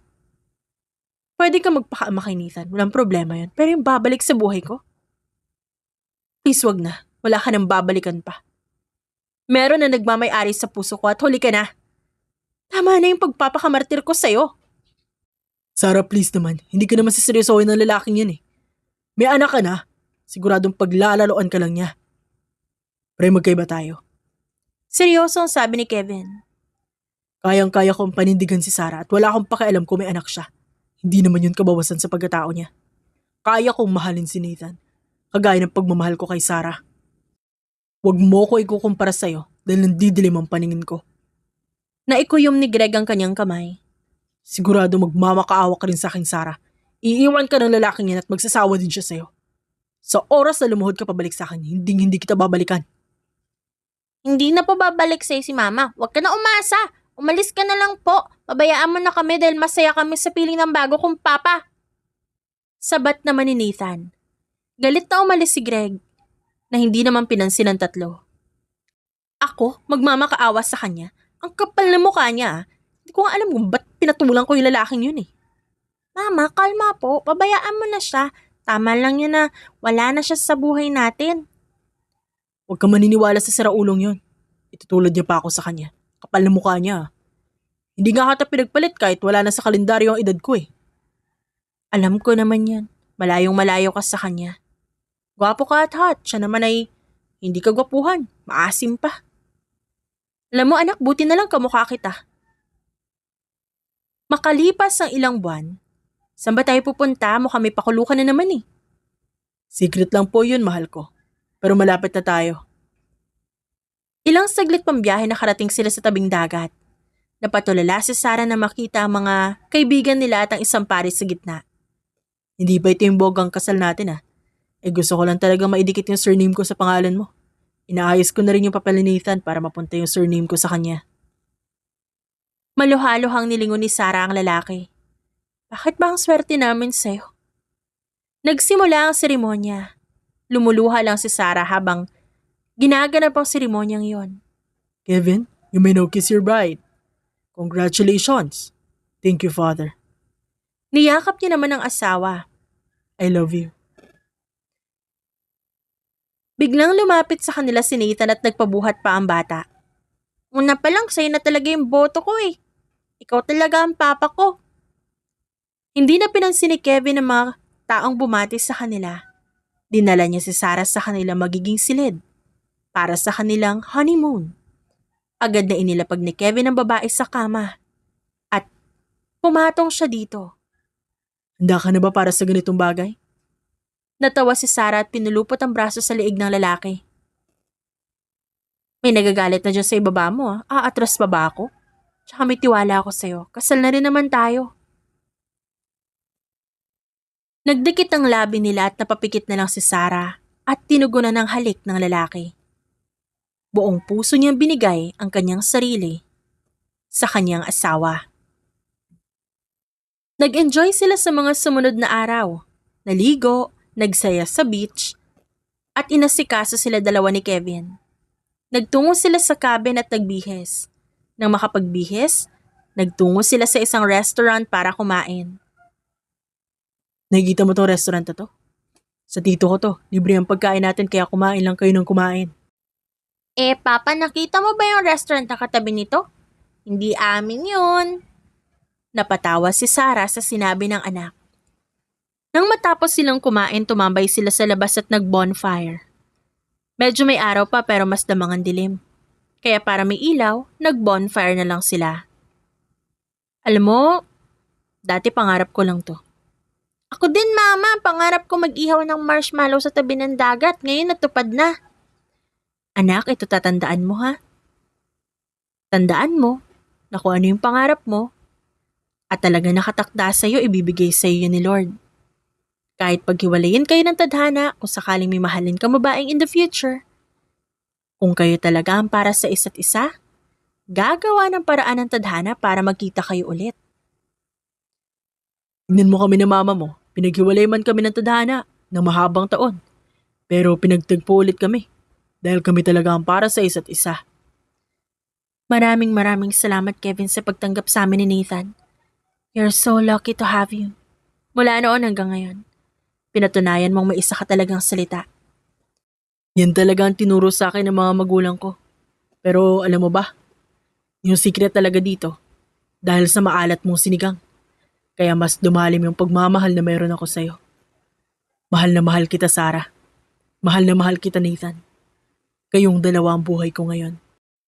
Pwede ka magpakaama kay Nathan. Walang problema yun. Pero yung babalik sa buhay ko? Please wag na. Wala ka nang babalikan pa. Meron na nagmamay-ari sa puso ko at huli ka na. Tama na yung pagpapakamartir ko sa'yo. Sarah, please naman. Hindi ka naman siseryosohin ng lalaking yan eh. May anak ka na. Siguradong paglalaloan ka lang niya. Pre, magkaiba tayo. Seryoso ang sabi ni Kevin. Kayang-kaya kong panindigan si Sarah at wala akong pakialam kung may anak siya. Hindi naman yun kabawasan sa pagkatao niya. Kaya kong mahalin si Nathan. Kagaya ng pagmamahal ko kay Sarah. Huwag mo ko ikukumpara sa'yo dahil nandidilim ang paningin ko. Naikuyom ni Greg ang kanyang kamay. Sigurado magmamakaawa ka rin sa akin, Sarah. Iiwan ka ng lalaking yan at magsasawa din siya sa'yo. Sa oras na lumuhod ka pabalik sa akin, hindi kita babalikan. Hindi na po babalik sa'yo si Mama. Huwag ka na umasa. Umalis ka na lang po. Pabayaan mo na kami dahil masaya kami sa piling ng bago kong papa. Sabat naman ni Nathan. Galit na umalis si Greg na hindi naman pinansin ng tatlo. Ako, magmamakaawa sa kanya. Ang kapal na mukha niya. Hindi ko nga alam kung ba't pinatulang ko yung lalaking yun eh. Mama, kalma po. Pabayaan mo na siya. Tama lang yun na wala na siya sa buhay natin. Huwag ka maniniwala sa siraulong yun. Itutulad niya pa ako sa kanya. Kapal na mukha niya. Hindi nga kita pinagpalit kahit wala na sa kalendaryo ang edad ko eh. Alam ko naman yan. Malayong malayo ka sa kanya. Gwapo ka at hot. Siya naman ay hindi ka gwapuhan. Maasim pa. Alam mo anak, buti na lang kamukha kita. Makalipas ang ilang buwan, saan ba tayo pupunta? Mukhang may pakulukan na naman eh. Secret lang po yun, mahal ko. Pero malapit na tayo. Ilang saglit pang biyahe nakarating sila sa tabing dagat. Napatulala si Sarah na makita ang mga kaibigan nila at ang isang pares sa gitna. Hindi ba ito yung bogang kasal natin ah? Gusto ko lang talaga maidikit yung surname ko sa pangalan mo. Inaayos ko na rin yung papel ni Nathan para mapunta yung surname ko sa kanya. Maluhaluhang nilingon ni Sarah ang lalaki. Bakit ba ang swerte namin sa'yo? Nagsimula ang seremonya. Lumuluha lang si Sarah habang ginaganap ang seremonyang yon. Kevin, you may now kiss your bride. Congratulations. Thank you, Father. Niyakap niya naman ang asawa. I love you. Biglang lumapit sa kanila si Nathan at nagpabuhat pa ang bata. Una pa lang, sa'yo na talaga yung boto ko eh. Ikaw talaga ang papa ko. Hindi na pinansin ni Kevin ang mga taong bumati sa kanila. Dinala niya si Sarah sa kanila magiging silid para sa kanilang honeymoon. Agad na inilapag ni Kevin ang babae sa kama at pumatong siya dito. Handa ka na ba para sa ganitong bagay? Natawa si Sarah at pinulupot ang braso sa liig ng lalaki. May nagagalit na dyan sa ibaba mo ah. Aatras pa ba ako? Tsaka may tiwala ako sa'yo. Kasal na rin naman tayo. Nagdikit ang labi nila at napapikit na lang si Sarah at tinugunan ng halik ng lalaki. Buong puso niyang binigay ang kanyang sarili sa kanyang asawa. Nag-enjoy sila sa mga sumunod na araw. Naligo, nagsaya sa beach, at inasikaso sila dalawa ni Kevin. Nagtungo sila sa cabin at nagbihis. Nang makapagbihis, nagtungo sila sa isang restaurant para kumain. Nakikita mo tong restaurant na to? Sa tito ko to, libre ang pagkain natin kaya kumain lang kayo ng kumain. Papa, nakita mo ba yung restaurant na katabi nito? Hindi amin yun. Napatawa si Sarah sa sinabi ng anak. Nang matapos silang kumain, tumambay sila sa labas at nag-bonfire. Medyo may araw pa pero mas damang ang dilim. Kaya para may ilaw, nag-bonfire na lang sila. Alam mo, dati pangarap ko lang to. Ako din, Mama. Pangarap ko mag-ihaw ng marshmallow sa tabi ng dagat. Ngayon natupad na. Anak, ito tatandaan mo ha. Tandaan mo na kung ano yung pangarap mo at talaga nakatakda sa'yo, ibibigay sa'yo yun ni Lord. Kahit paghiwalayin kayo ng tadhana kung sakaling may mahalin ka babaeng in the future. Kung kayo talaga ang para sa isa't isa, gagawa ng paraan ng tadhana para magkita kayo ulit. Tignan mo kami ng mama mo, pinaghiwalay man kami ng tadhana ng mahabang taon. Pero pinagtagpo ulit kami dahil kami talaga ang para sa isa't isa. Maraming salamat, Kevin, sa pagtanggap sa amin ni Nathan. You're so lucky to have you. Mula noon hanggang ngayon, pinatunayan mong may isa ka talagang salita. Yan talaga ang tinuro sa akin ng mga magulang ko. Pero alam mo ba, yung secret talaga dito, dahil sa maalat mong sinigang. Kaya mas lumalim yung pagmamahal na meron ako sa'yo. Mahal na mahal kita, Sarah. Mahal na mahal kita, Nathan. Kayong dalawa ang buhay ko ngayon.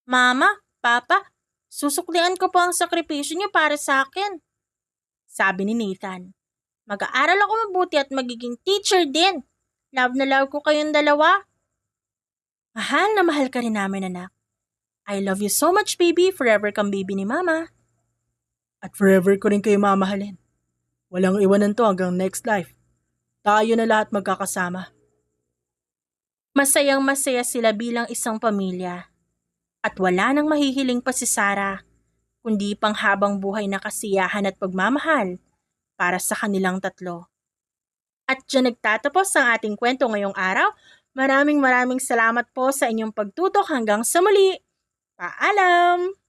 Mama, Papa, susuklian ko po ang sakripisyo niyo para sa akin. Sabi ni Nathan. Mag-aaral ako mabuti at magiging teacher din. Love na love ko kayong dalawa. Mahal na mahal ka rin namin, anak. I love you so much, baby. Forever kang baby ni Mama. At forever ko rin kayo mamahalin. Walang iwanan to hanggang next life. Tayo na lahat magkakasama. Masayang masaya sila bilang isang pamilya. At wala nang mahihiling pa si Sarah, kundi panghabang buhay na kasiyahan at pagmamahal para sa kanilang tatlo. At dyan nagtatapos ang ating kwento ngayong araw. Maraming salamat po sa inyong pagtutok hanggang sa muli. Paalam!